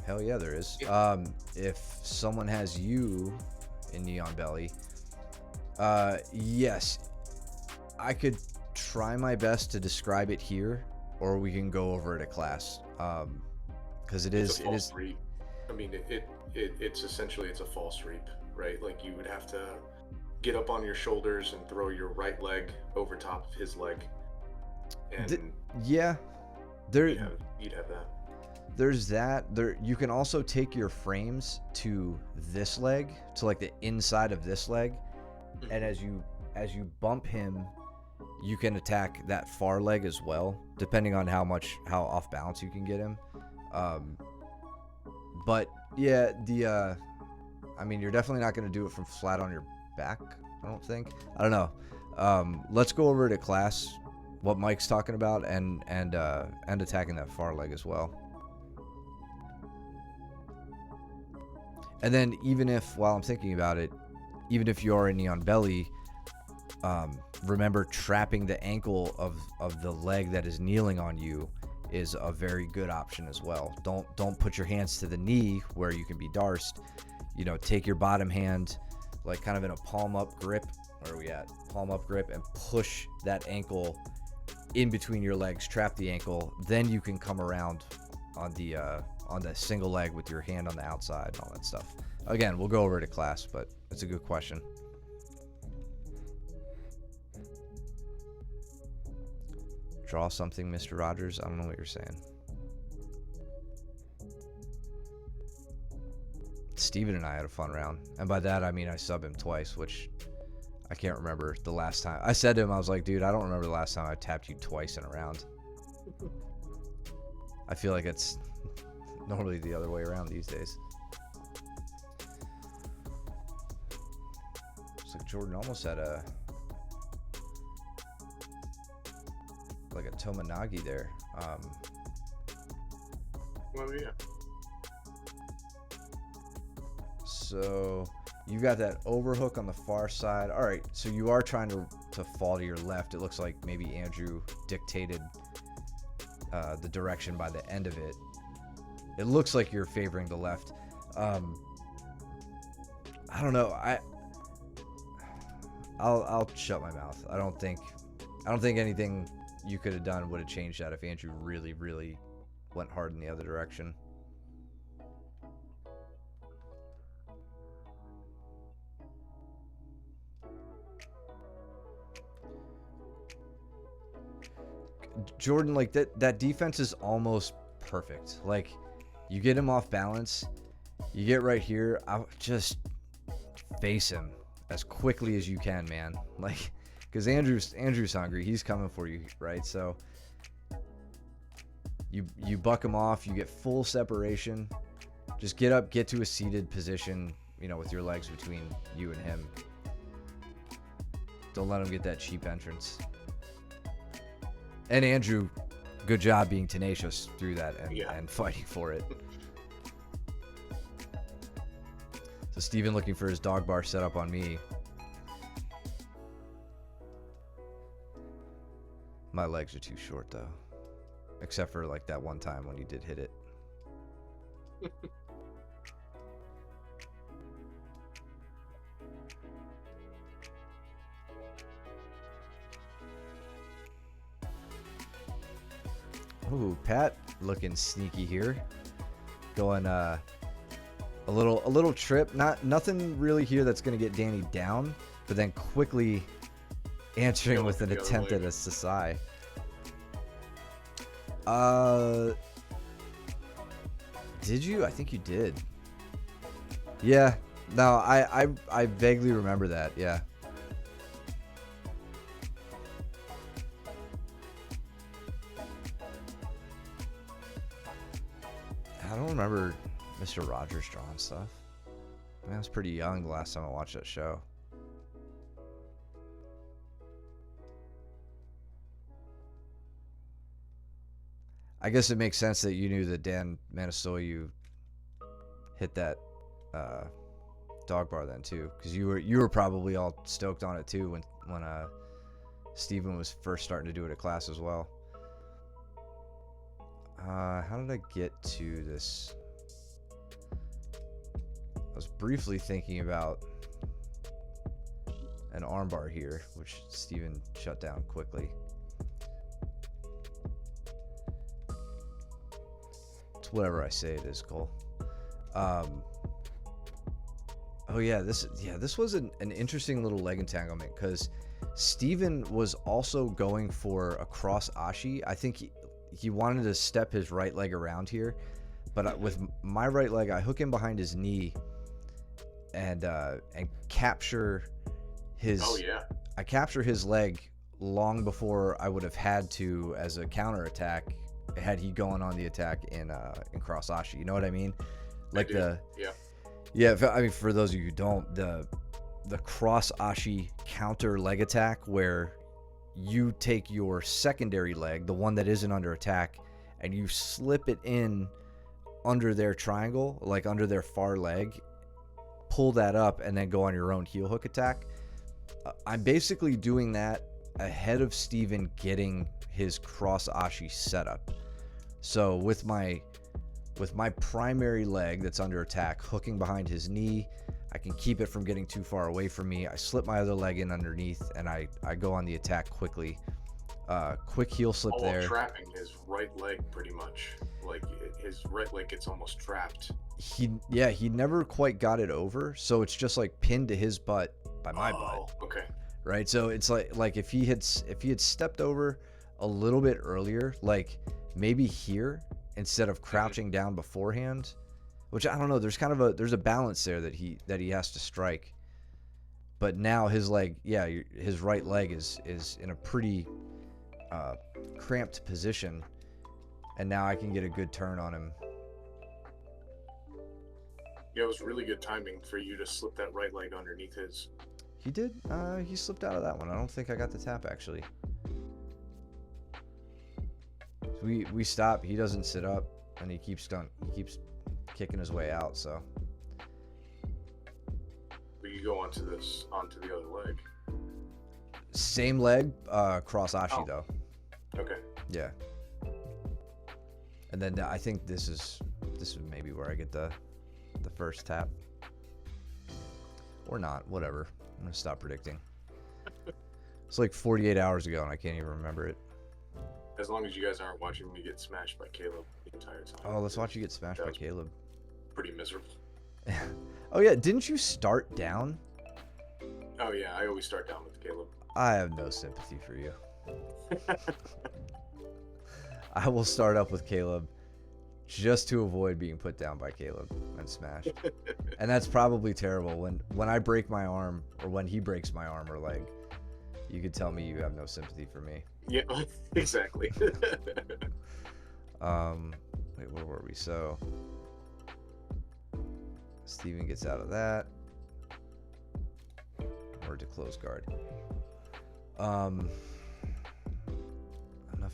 Hell yeah, there is. If someone has you in knee on belly, yes. I could try my best to describe it here, or we can go over it at class. Because it is. Reap. I mean, it's essentially a false reap. right? Like you would have to get up on your shoulders and throw your right leg over top of his leg, and Yeah, there you'd have that. there's that. There you can also take your frames to this leg, to like the inside of this leg, and as you bump him, you can attack that far leg as well, depending on how off balance you can get him. But yeah, I mean, you're definitely not going to do it from flat on your back, I don't think. I don't know. Let's go over to class, what Mike's talking about, and attacking that far leg as well. And then even if, while I'm thinking about it, even if you are in Neon Belly, remember trapping the ankle of the leg that is kneeling on you is a very good option as well. Don't put your hands to the knee where you can be Darced. You know, take your bottom hand like kind of in a palm up grip. Where are we at? Palm up grip, and push that ankle in between your legs, trap the ankle. Then you can come around on the single leg with your hand on the outside and all that stuff. Again, we'll go over to class, but it's a good question. Draw something, Mr. Rogers. I don't know what you're saying. Steven and I had a fun round. And by that, I mean I sub him twice, which I can't remember the last time. I said to him, I was like, dude, I don't remember the last time I tapped you twice in a round. I feel like it's normally the other way around these days. It's like Jordan almost had a Tomonagi there. Well, yeah. So you got that overhook on the far side. All right, so you are trying to fall to your left. It looks like maybe Andrew dictated the direction by the end of it. It looks like you're favoring the left. I don't know. I'll shut my mouth. I don't think anything you could have done would have changed that if Andrew really, really went hard in the other direction. Jordan, like that defense is almost perfect. Like, you get him off balance, you get right here, I'll just face him as quickly as you can, man. Like, because Andrew's hungry, he's coming for you, right? So you buck him off, you get full separation, just get up, get to a seated position, you know, with your legs between you and him. Don't let him get that cheap entrance. And Andrew, good job being tenacious through that and fighting for it. So Steven looking for his dog bar set up on me. My legs are too short though. Except for like that one time when you did hit it. Ooh, Pat looking sneaky here. Going a little trip. Nothing really here that's gonna get Danny down, but then quickly answering with an attempt at a Sasai. Did you? I think you did. Yeah. No, I vaguely remember that. Yeah. I don't remember Mr. Rogers drawing stuff. I mean, I was pretty young the last time I watched that show. I guess it makes sense that you knew that Dan Manasoyu hit that dog bar then too, because you were probably all stoked on it too when Steven was first starting to do it at class as well. How did I get to this? I was briefly thinking about an armbar here, which Steven shut down quickly. It's whatever I say it is, Cole. Oh this was an interesting little leg entanglement because Steven was also going for a cross ashi. I think he wanted to step his right leg around here, but with my right leg, I hook him behind his knee and capture his. Oh yeah. I capture his leg long before I would have had to as a counter attack had he gone on the attack in cross ashi. You know what I mean? Like I mean, for those of you who don't, the cross ashi counter leg attack where you take your secondary leg, the one that isn't under attack, and you slip it in under their triangle, like under their far leg, pull that up, and then go on your own heel hook attack. I'm basically doing that ahead of Steven getting his cross ashi setup. So with my primary leg that's under attack, hooking behind his knee, I can keep it from getting too far away from me. I slip my other leg in underneath, and I go on the attack quickly. Quick heel slip there. Trapping his right leg pretty much. Like his right leg gets almost trapped. He never quite got it over, so it's just like pinned to his butt by my butt. Okay. Right, so it's like if he had stepped over a little bit earlier, like maybe here instead of crouching down beforehand, which I don't know. There's kind of there's a balance there that he has to strike. But now his leg, his right leg is in a pretty cramped position, and now I can get a good turn on him. Yeah, it was really good timing for you to slip that right leg underneath his. He did. He slipped out of that one. I don't think I got the tap actually. We stop. He doesn't sit up, and he keeps kicking his way out. So You go onto the other leg. Same leg, cross ashi though. Okay. Yeah. And then I think this is maybe where I get the first tap. Or not, whatever. I'm gonna stop predicting. It's like 48 hours ago and I can't even remember it. As long as you guys aren't watching me get smashed by Caleb the entire time. Oh, let's watch you get smashed by Caleb. Pretty miserable. Oh yeah, didn't you start down? Oh yeah, I always start down with Caleb. I have no sympathy for you. I will start up with Caleb just to avoid being put down by Caleb and smashed. And that's probably terrible. When I break my arm, or when he breaks my arm or leg, you could tell me you have no sympathy for me. Yeah, exactly. Wait, where were we? So Steven gets out of that. Or to close guard. Enough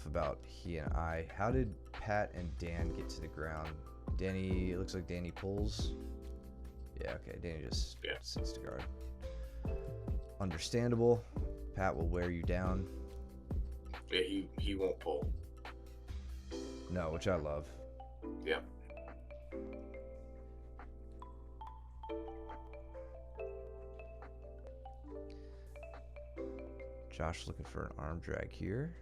about he and I. How did Pat and Dan get to the ground? Danny, it looks like Danny pulls. Yeah, okay. Danny just sits to guard. Understandable. Pat will wear you down. Yeah, he won't pull. No, which I love. Yeah. Josh looking for an arm drag here.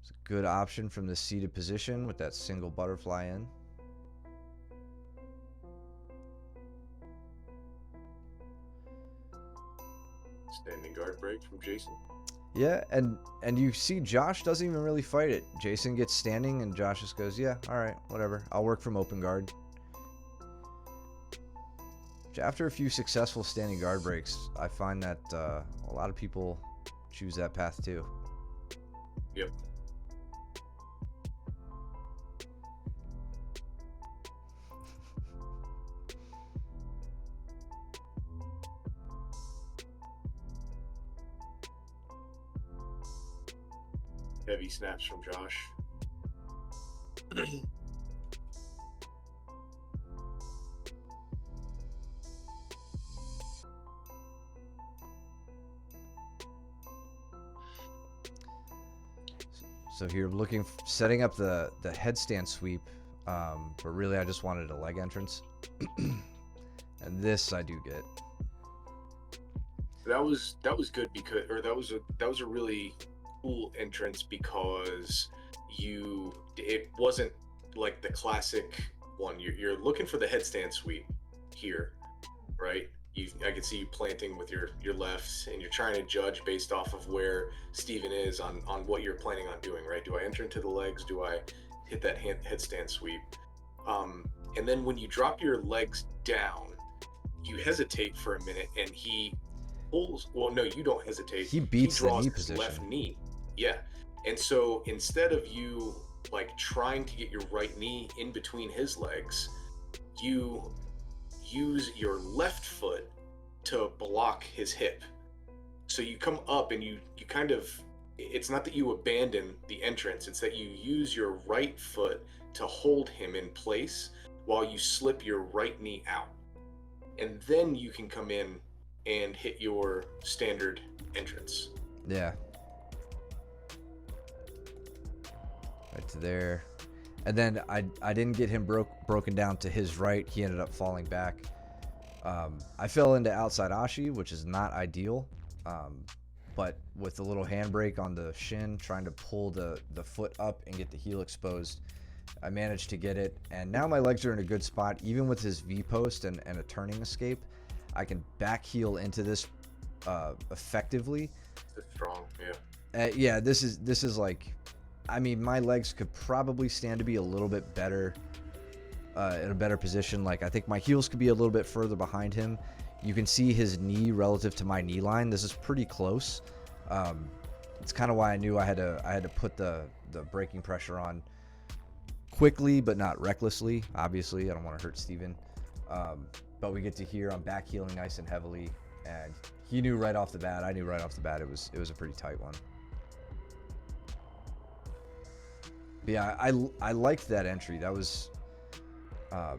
It's a good option from the seated position with that single butterfly in. Standing guard break from Jason. Yeah, and you see Josh doesn't even really fight it. Jason gets standing and Josh just goes, yeah, all right, whatever. I'll work from open guard. After a few successful standing guard breaks, I find that a lot of people choose that path too. Yep. Heavy snaps from Josh. So here, setting up the headstand sweep, but really I just wanted a leg entrance, and this I do get. That was good because, or that was a really cool entrance because it wasn't like the classic one. You're looking for the headstand sweep here, right? I can see you planting with your left, and you're trying to judge based off of where Steven is on what you're planning on doing, right? Do I enter into the legs? Do I hit that headstand sweep? And then when you drop your legs down, you hesitate for a minute, and he pulls. Well, no, you don't hesitate. He He beats the draws knee his position. left knee. Yeah, and so instead of you like trying to get your right knee in between his legs, you use your left foot to block his hip. So you come up and you kind of, it's not that you abandon the entrance, it's that you use your right foot to hold him in place while you slip your right knee out. And then you can come in and hit your standard entrance. Yeah. Right to there. And then I didn't get him broken down to his right. He ended up falling back. I fell into outside Ashi, which is not ideal. But with a little handbrake on the shin, trying to pull the foot up and get the heel exposed, I managed to get it. And now my legs are in a good spot. Even with his V-post and a turning escape, I can back heel into this effectively. It's strong, yeah. Yeah, this is like, I mean, my legs could probably stand to be a little bit better, in a better position. Like, I think my heels could be a little bit further behind him. You can see his knee relative to my knee line. This is pretty close. It's kind of why I knew I had to put the braking pressure on quickly, but not recklessly. Obviously, I don't want to hurt Steven. But we get to here. I'm back heeling nice and heavily, and he knew right off the bat. I knew right off the bat it was a pretty tight one. But yeah, I liked that entry. That was a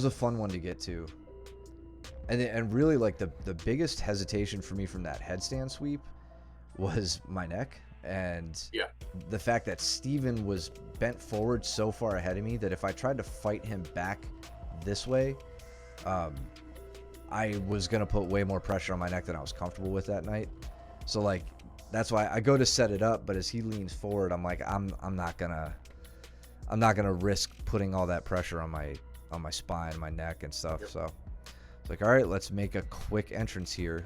fun one to get to. And really, like, the biggest hesitation for me from that headstand sweep was my neck, and Yeah. the fact that Steven was bent forward so far ahead of me that if I tried to fight him back this way, I was gonna put way more pressure on my neck than I was comfortable with that night. So, like, that's why I go to set it up, but as he leans forward, I'm like, I'm not gonna risk putting all that pressure on my spine, my neck, and stuff. Yep. So it's like, all right, let's make a quick entrance here.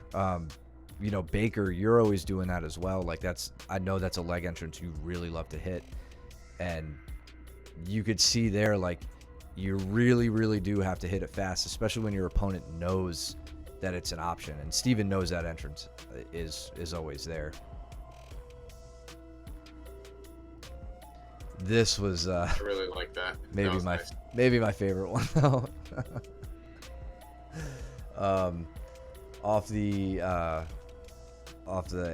You know, Baker, you're always doing that as well. Like, I know that's a leg entrance you really love to hit, and you could see there, like, you really, really do have to hit it fast, especially when your opponent knows that it's an option. And Steven knows that entrance is always there. This was I really like that. maybe That was my nice. maybe my favorite one though. Off the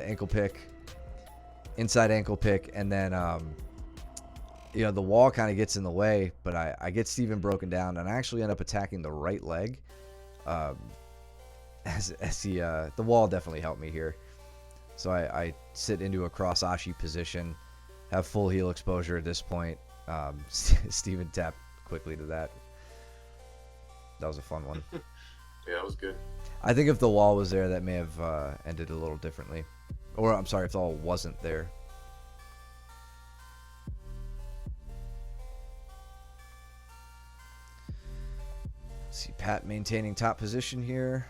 ankle pick, inside ankle pick, and then you know, the wall kind of gets in the way, but I get Steven broken down, and I actually end up attacking the right leg. As he the wall definitely helped me here. So I sit into a cross Ashi position, have full heel exposure at this point. Steven tapped quickly to that. That was a fun one. Yeah, that was good. I think if the wall was there, that may have ended a little differently. Or, I'm sorry, if the wall wasn't there. Let's see, Pat maintaining top position here.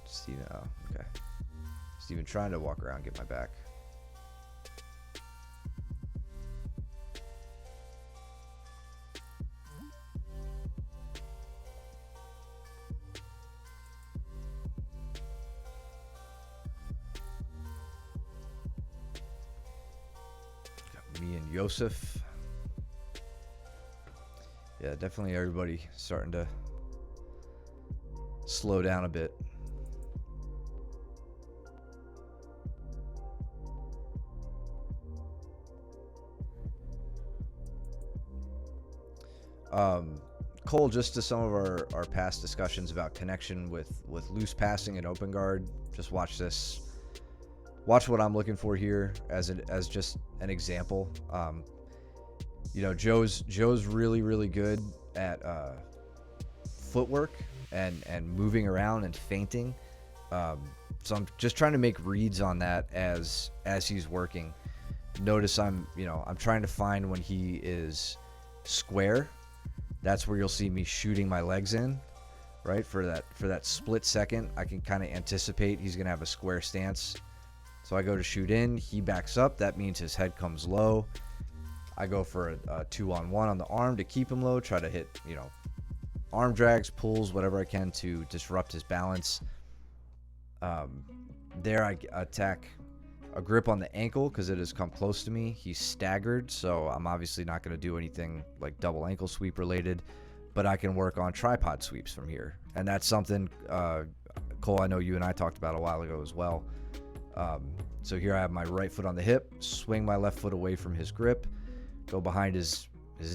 Steven, oh, okay. Steven trying to walk around, get my back. Got me and Yosef. Yeah, definitely everybody starting to slow down a bit. Cole, just to some of our past discussions about connection with loose passing and open guard, just watch this. Watch what I'm looking for here as just an example. You know, Joe's really, really good at footwork and moving around and feinting. So I'm just trying to make reads on that as he's working. notice I'm trying to find when he is square. That's where you'll see me shooting my legs in, right? For that split second, I can kind of anticipate he's gonna have a square stance. So I go to shoot in, he backs up. That means his head comes low. I go for a 2-on-1 on the arm to keep him low. Try to hit, arm drags, pulls, whatever I can to disrupt his balance. There I attack a grip on the ankle because it has come close to me. He's staggered, so I'm obviously not going to do anything like double ankle sweep related, but I can work on tripod sweeps from here. And that's something, Cole, I know you and I talked about a while ago as well. So here I have my right foot on the hip, swing my left foot away from his grip, go behind his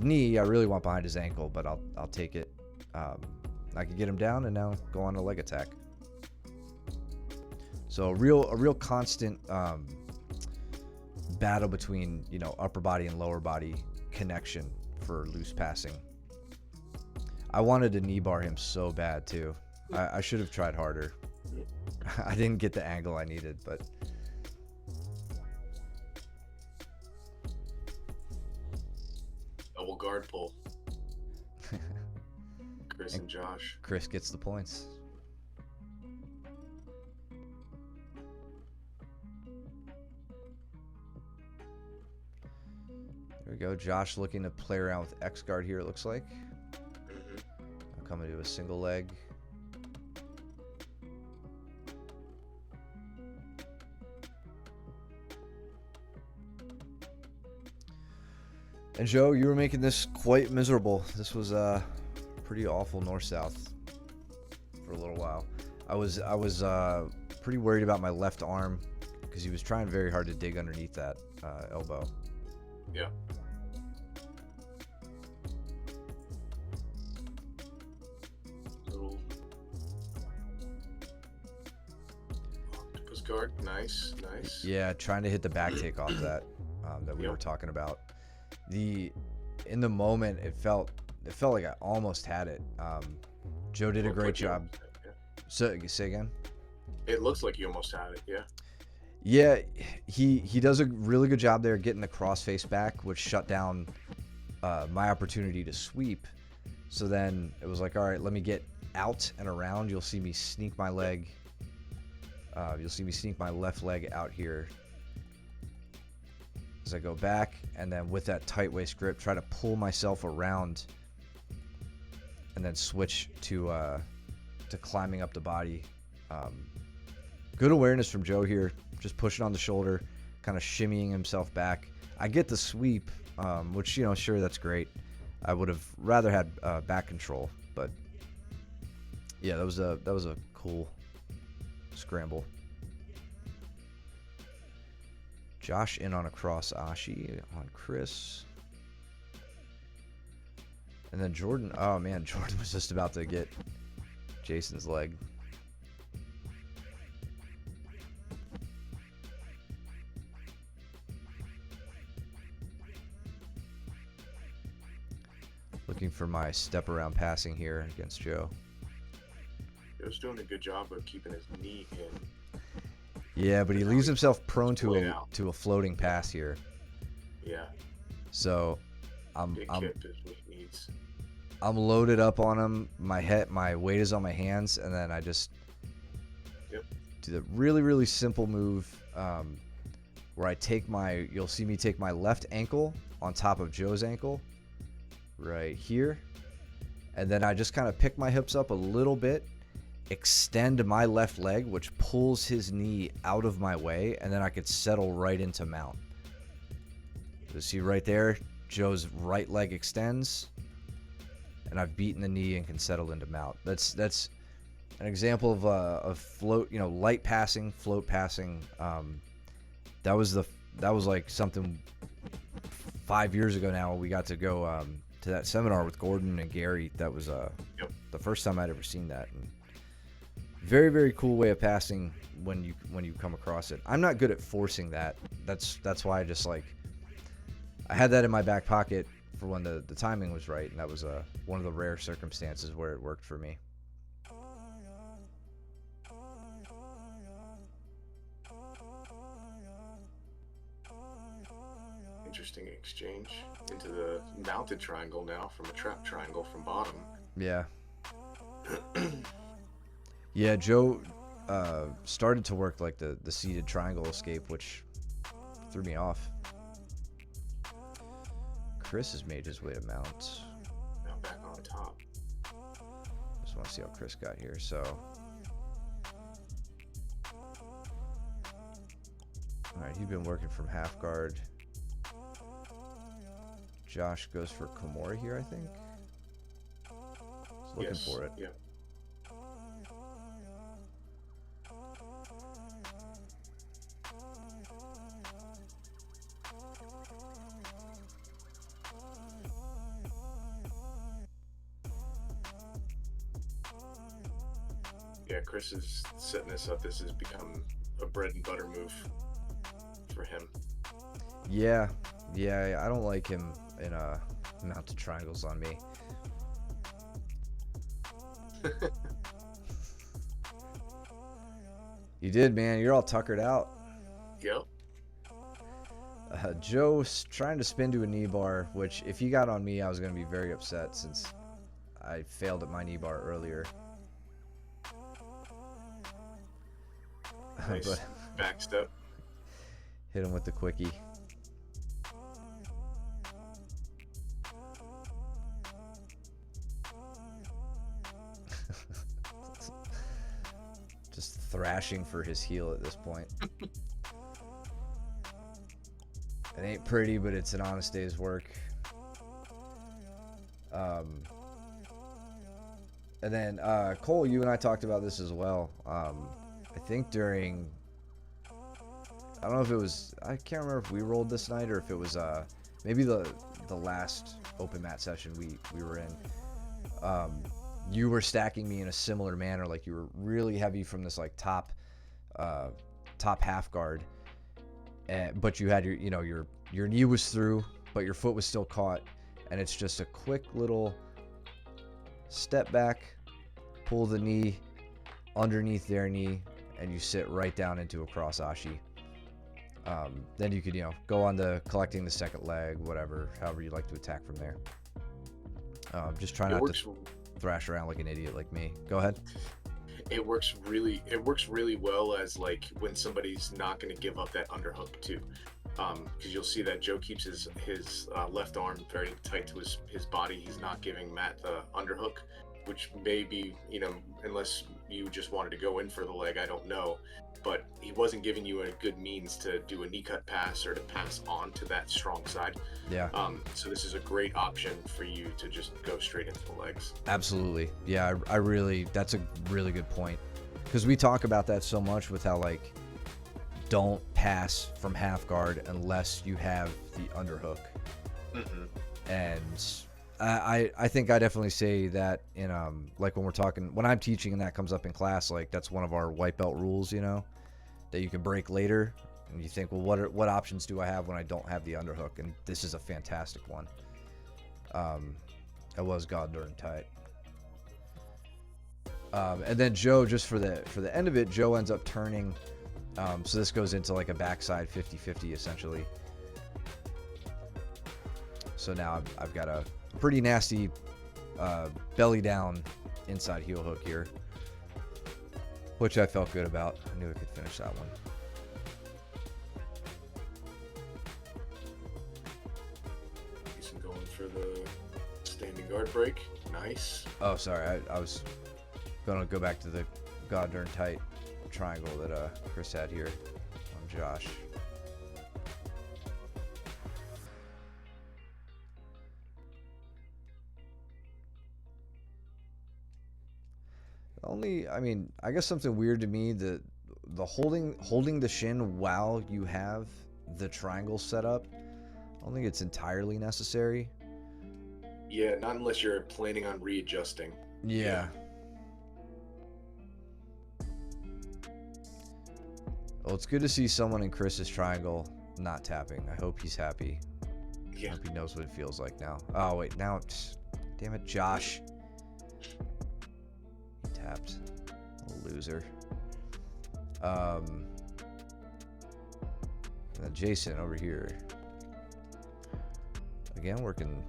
knee. I really want behind his ankle, but I'll take it. I can get him down and now go on a leg attack. So a real constant battle between upper body and lower body connection for loose passing. I wanted to knee bar him so bad too. I should have tried harder. I didn't get the angle I needed, but double guard pull. Chris and Josh. Chris gets the points. There we go. Josh looking to play around with X guard here, it looks like. I'm coming to a single leg. And Joe, you were making this quite miserable. This was pretty awful north-south for a little while. I was pretty worried about my left arm because he was trying very hard to dig underneath that elbow. Yeah. Little octopus guard, nice. Yeah, trying to hit the back take off that we were talking about. In the moment, it felt like I almost had it. Joe did a great job. So say again. It looks like you almost had it. Yeah. Yeah, he does a really good job there getting the crossface back, which shut down my opportunity to sweep. So then it was like, all right, let me get out and around. You'll see me sneak my leg. You'll see me sneak my left leg out here as I go back, and then with that tight waist grip, try to pull myself around, and then switch to climbing up the body. Good awareness from Joe here, just pushing on the shoulder, kind of shimmying himself back. I get the sweep, which sure, that's great. I would have rather had back control, but yeah, that was a cool scramble. Josh in on a cross Ashi on Chris. And then Jordan, oh man, Jordan was just about to get Jason's leg. Looking for my step around passing here against Joe. Joe's doing a good job of keeping his knee in. Yeah, but he leaves himself prone to a floating pass here. Yeah. So I'm needs. I'm loaded up on him. My weight is on my hands, and then I just do the really, really simple move where you'll see me take my left ankle on top of Joe's ankle right here, and then I just kind of pick my hips up a little bit, extend my left leg, which pulls his knee out of my way, and then I could settle right into mount. You see right there, Joe's right leg extends, and I've beaten the knee and can settle into mount. That's an example of float, light passing, float passing. That was like something 5 years ago now. We got to go to that seminar with Gordon and Gary. That was the first time I'd ever seen that. And very, very cool way of passing when you come across it. I'm not good at forcing that. That's why I had that in my back pocket for when the timing was right, and that was one of the rare circumstances where it worked for me. change into the mounted triangle now from a trap triangle from bottom. Yeah. Yeah, Joe started to work like the seated triangle escape, which threw me off. Chris has made his way to mount. Now back on top. Just want to see how Chris got here. So, all right, he's been working from half guard. Josh goes for Komori here, I think. He's looking for it. Yeah. Yeah, Chris is setting this up. This has become a bread and butter move for him. Yeah, I don't like him in mounted triangles on me. You did, man. You're all tuckered out. Yep. Joe's trying to spin to a knee bar, which if he got on me, I was going to be very upset since I failed at my knee bar earlier. Nice. But back step. hit him with the quickie. Just thrashing for his heel at this point. It ain't pretty, but it's an honest day's work. And then Cole, you and I talked about this as well. I think during, I don't know if it was, I can't remember if we rolled this night or if it was maybe the last open mat session we were in. You were stacking me in a similar manner, like you were really heavy from this like top half guard, but you had your knee was through, but your foot was still caught, and it's just a quick little step back, pull the knee underneath their knee, and you sit right down into a cross ashi. Then you could go on to collecting the second leg, whatever, however you like to attack from there. Just try not to thrash around like an idiot like me. Go ahead. It works really well as like when somebody's not going to give up that underhook too, because you'll see that Joe keeps his left arm very tight to his body. He's not giving Matt the underhook, which may be, unless you just wanted to go in for the leg, I don't know, but he wasn't giving you a good means to do a knee cut pass or to pass on to that strong side. Yeah. So this is a great option for you to just go straight into the legs. Absolutely. Yeah, I really, that's a really good point, because we talk about that so much with how like don't pass from half guard unless you have the underhook. Mm-hmm. And I think I definitely say that in like when I'm teaching and that comes up in class, like that's one of our white belt rules, that you can break later. And you think, well, what options do I have when I don't have the underhook? And this is a fantastic one. It was god darn tight. And then Joe, just for the end of it, Joe ends up turning. So this goes into like a backside 50-50 essentially. So now I've got a pretty nasty belly down inside heel hook here, which I felt good about. I knew I could finish that one. Jason going for the standing guard break. Nice. Oh, sorry. I was going to go back to the god darn tight triangle that Chris had here on Josh. I guess something weird to me, the holding the shin while you have the triangle set up, I don't think it's entirely necessary. Yeah, not unless you're planning on readjusting. Yeah. Well, it's good to see someone in Chris's triangle not tapping. I hope he's happy. Yeah. I hope he knows what it feels like now. Oh, wait, now, damn it, Josh. He tapped. Loser. And then Jason over here. again, working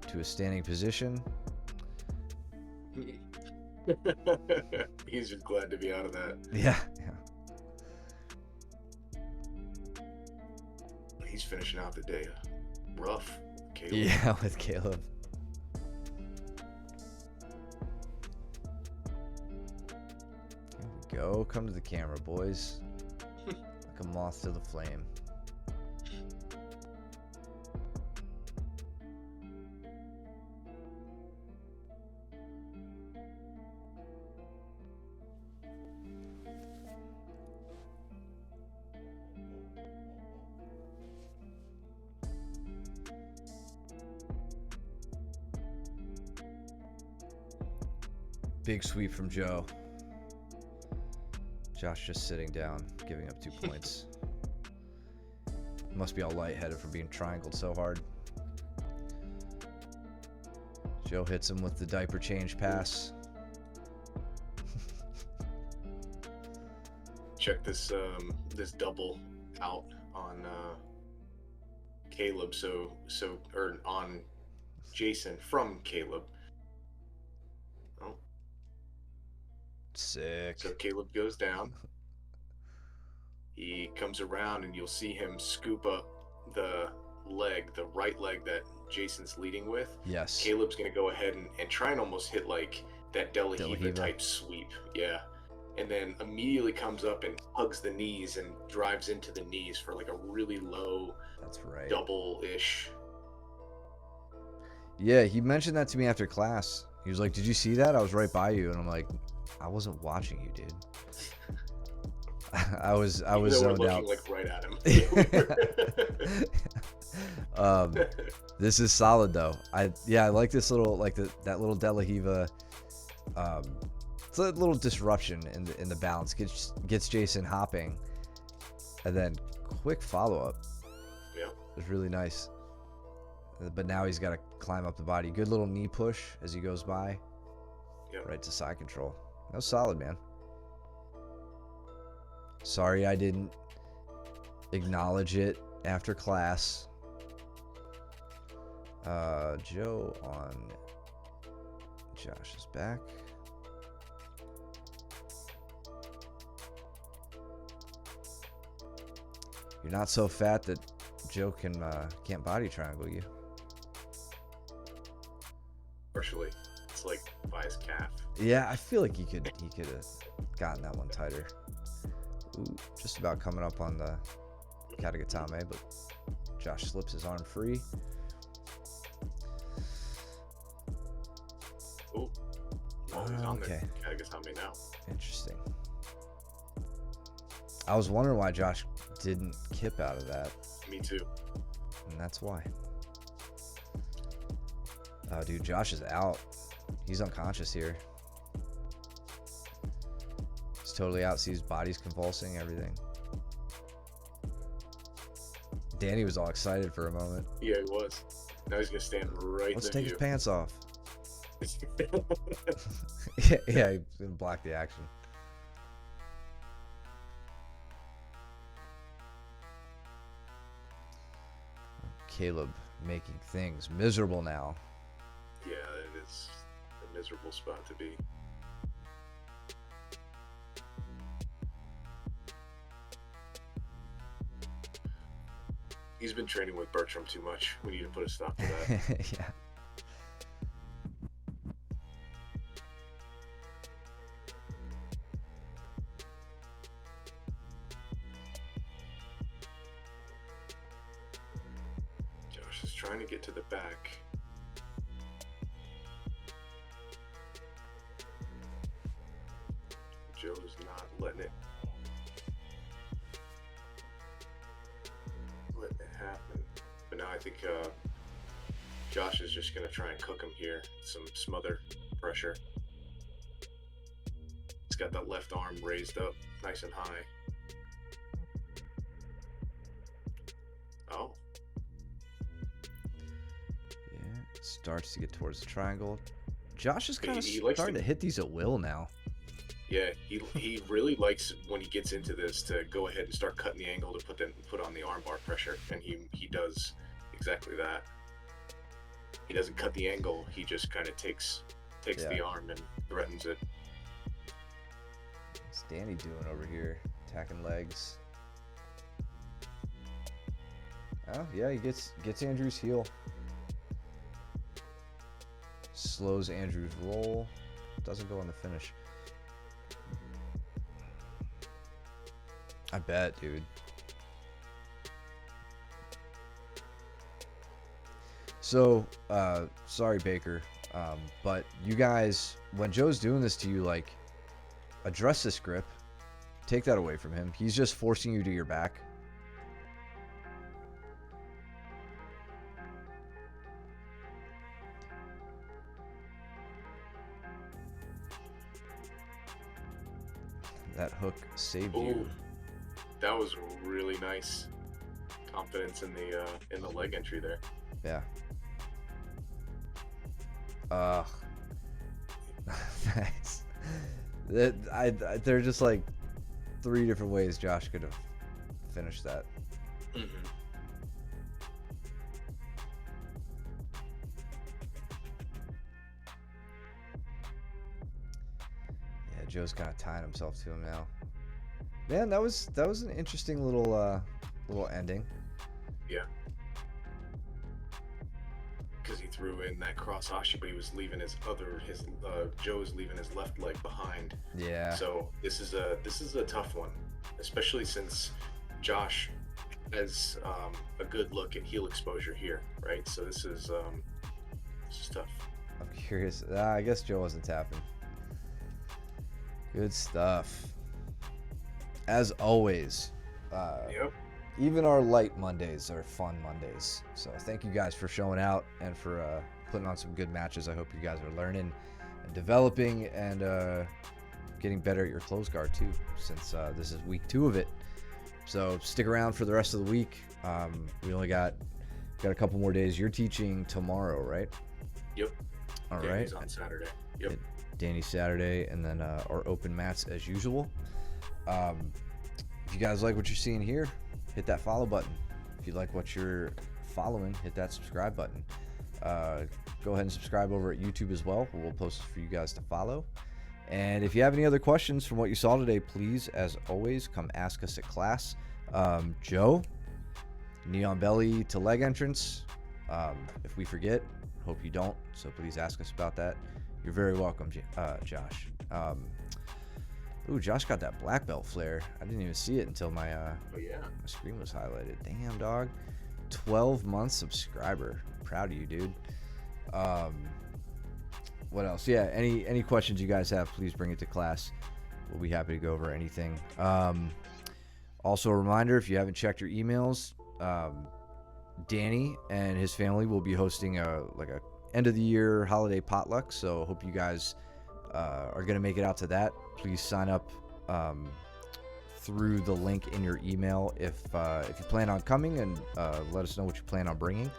to a standing position. He's just glad to be out of that. Yeah. He's finishing out the day rough, Caleb. Yeah, with Caleb. Here we go. Come to the camera, boys. Like a moth to the flame. Big sweep from Joe. Josh just sitting down, giving up 2 points. Must be all lightheaded from being triangled so hard. Joe hits him with the diaper change pass. Check this this double out on Caleb. Or on Jason from Caleb. Sick. So Caleb goes down. He comes around and you'll see him scoop up the right leg that Jason's leading with. Yes. Caleb's going to go ahead and try and almost hit like that De La Riva type sweep. Yeah. And then immediately comes up and hugs the knees and drives into the knees for like a really low, that's right, double-ish. Yeah, he mentioned that to me after class. He was like, "Did you see that? I was right by you." And I'm like, "I wasn't watching you, dude." I was zoned out. Like right at him. This is solid though. I like this little that little De La Riva. It's a little disruption in the balance. Gets Jason hopping, and then quick follow up. Yeah, it's really nice. But now he's got to climb up the body. Good little knee push as he goes by. Yeah. Right to side control. That was solid, man. Sorry I didn't acknowledge it after class. Joe on Josh's back. You're not so fat that Joe can't body triangle you. Partially, it's like by his calf. Yeah, I feel like he could have gotten that one tighter. Ooh, just about coming up on the Katagatame, but Josh slips his arm free. Oh, he's on okay. the Katagatame now. Interesting. I was wondering why Josh didn't kip out of that. Me too. And that's why. Oh, dude, Josh is out. He's unconscious here. He's totally out. See his body's convulsing, everything. Danny was all excited for a moment. Yeah, he was. Now he's gonna stand right. Let's take his pants off. yeah, he's gonna block the action. Caleb making things miserable now. Yeah, it is a miserable spot to be. He's been training with Bertram too much. We need to put a stop to that. Yeah. Josh is trying to get to the back. Joe is not letting it happen. But now I think Josh is just going to try and cook him here. Some smother pressure. He's got that left arm raised up nice and high. Oh. Yeah, starts to get towards the triangle. Josh is kind of He likes starting to hit these at will now. Yeah, he really likes when he gets into this to go ahead and start cutting the angle to put on the armbar pressure, and he does exactly that. he doesn't cut the angle. He just kind of takes Yeah. the arm and threatens it. What's Danny doing over here? Attacking legs. Oh yeah, he gets Andrew's heel. Slows Andrew's roll. Doesn't go on the finish. I bet, dude. So, sorry, Baker, but you guys, when Joe's doing this to you, like, address this grip. Take that away from him. He's just forcing you to your back. That hook saved you. Ooh, that was really nice. Confidence in the leg entry there. Yeah. Thanks. There are just like 3 different ways Josh could have finished that. Mm-hmm. Yeah, Joe's kind of tying himself to him now. Man, that was an interesting little ending. Yeah. Because he threw in that cross ashi, but he was leaving Joe was leaving his left leg behind. Yeah. So this is a tough one, especially since Josh has a good look at heel exposure here, right? So this is tough. I'm curious. I guess Joe wasn't tapping. Good stuff. As always. Yep. Even our light Mondays are fun Mondays. So thank you guys for showing out and for putting on some good matches. I hope you guys are learning and developing and getting better at your close guard too, since this is week 2 of it. So stick around for the rest of the week. We only got a couple more days. You're teaching tomorrow, right? Yep. All right. Danny's on Saturday. Yep. Danny Saturday, and then our open mats as usual. If you guys like what you're seeing here, hit that follow button. If you like what you're following, hit that subscribe button. Go ahead and subscribe over at YouTube as well, where we'll post for you guys to follow. And if you have any other questions from what you saw today, please, as always, come ask us at class. Joe, neon belly to leg entrance. If we forget, hope you don't, so please ask us about that. You're very welcome, Josh. Ooh, Josh got that black belt flare. I didn't even see it until my yeah. my screen was highlighted. Damn, dog. 12-month subscriber. Proud of you, dude. What else? Yeah, any questions you guys have, please bring it to class. We'll be happy to go over anything. Also, a reminder, if you haven't checked your emails, Danny and his family will be hosting a end of the year holiday potluck. So hope you guys are going to make it out to that. Please sign up through the link in your email if you plan on coming, and let us know what you plan on bringing.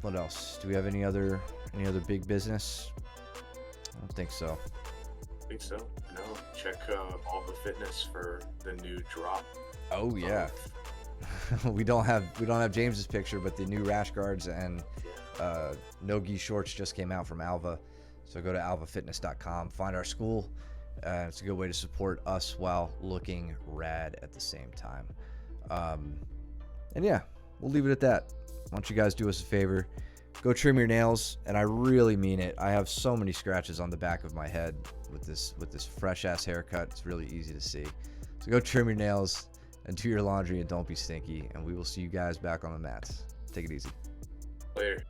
What else? Do we have any other big business? I don't think so. I think so. No. Check Alva Fitness for the new drop. Oh yeah. we don't have James's picture, but the new rash guards and no-gi shorts just came out from Alva. So go to alvafitness.com, find our school. It's a good way to support us while looking rad at the same time. And yeah, we'll leave it at that. Why don't you guys do us a favor? Go trim your nails, and I really mean it. I have so many scratches on the back of my head with this fresh ass haircut. It's really easy to see. So go trim your nails and do your laundry, and don't be stinky. And we will see you guys back on the mats. Take it easy. Later.